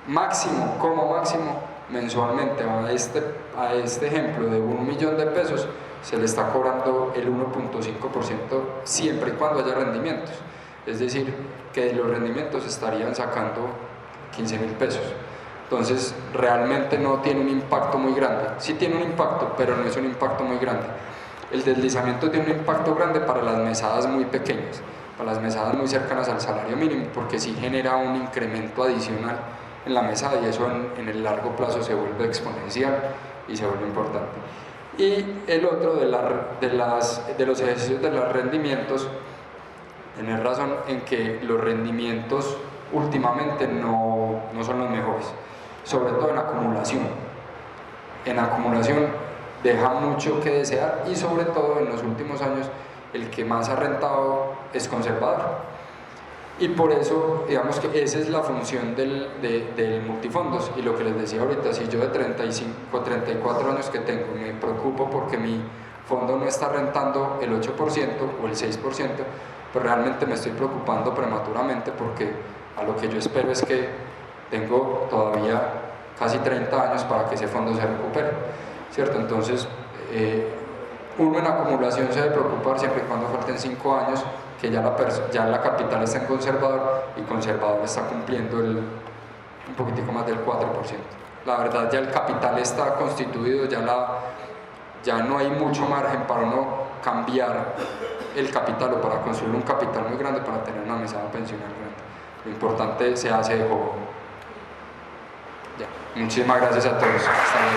máximo, como máximo, mensualmente a este ejemplo de 1 millón de pesos se le está cobrando el 1.5% siempre y cuando haya rendimientos, es decir, que de los rendimientos estarían sacando 15.000 pesos. Entonces realmente no tiene un impacto muy grande, sí tiene un impacto, pero no es un impacto muy grande. El deslizamiento tiene un impacto grande para las mesadas muy pequeñas, para las mesadas muy cercanas al salario mínimo, porque sí genera un incremento adicional en la mesada, y eso en el largo plazo se vuelve exponencial y se vuelve importante. Y el otro de los ejercicios de los rendimientos, tenés razón en que los rendimientos últimamente no son los mejores, sobre todo en acumulación. En acumulación deja mucho que desear, y sobre todo en los últimos años el que más ha rentado es conservador. Y por eso, digamos que esa es la función del multifondos, y lo que les decía ahorita, si yo de 35 o 34 años que tengo me preocupo porque mi fondo no está rentando el 8% o el 6%, pues realmente me estoy preocupando prematuramente, porque a lo que yo espero es que tengo todavía casi 30 años para que ese fondo se recupere, ¿cierto? Entonces, uno en acumulación se debe preocupar siempre y cuando falten 5 años, que ya la capital está en conservador, y conservador está cumpliendo un poquitico más del 4%. La verdad, ya el capital está constituido, ya no hay mucho margen para uno cambiar el capital o para construir un capital muy grande para tener una mesada pensional grande. Lo importante se hace de joven. Ya. Muchísimas gracias a todos. Hasta luego.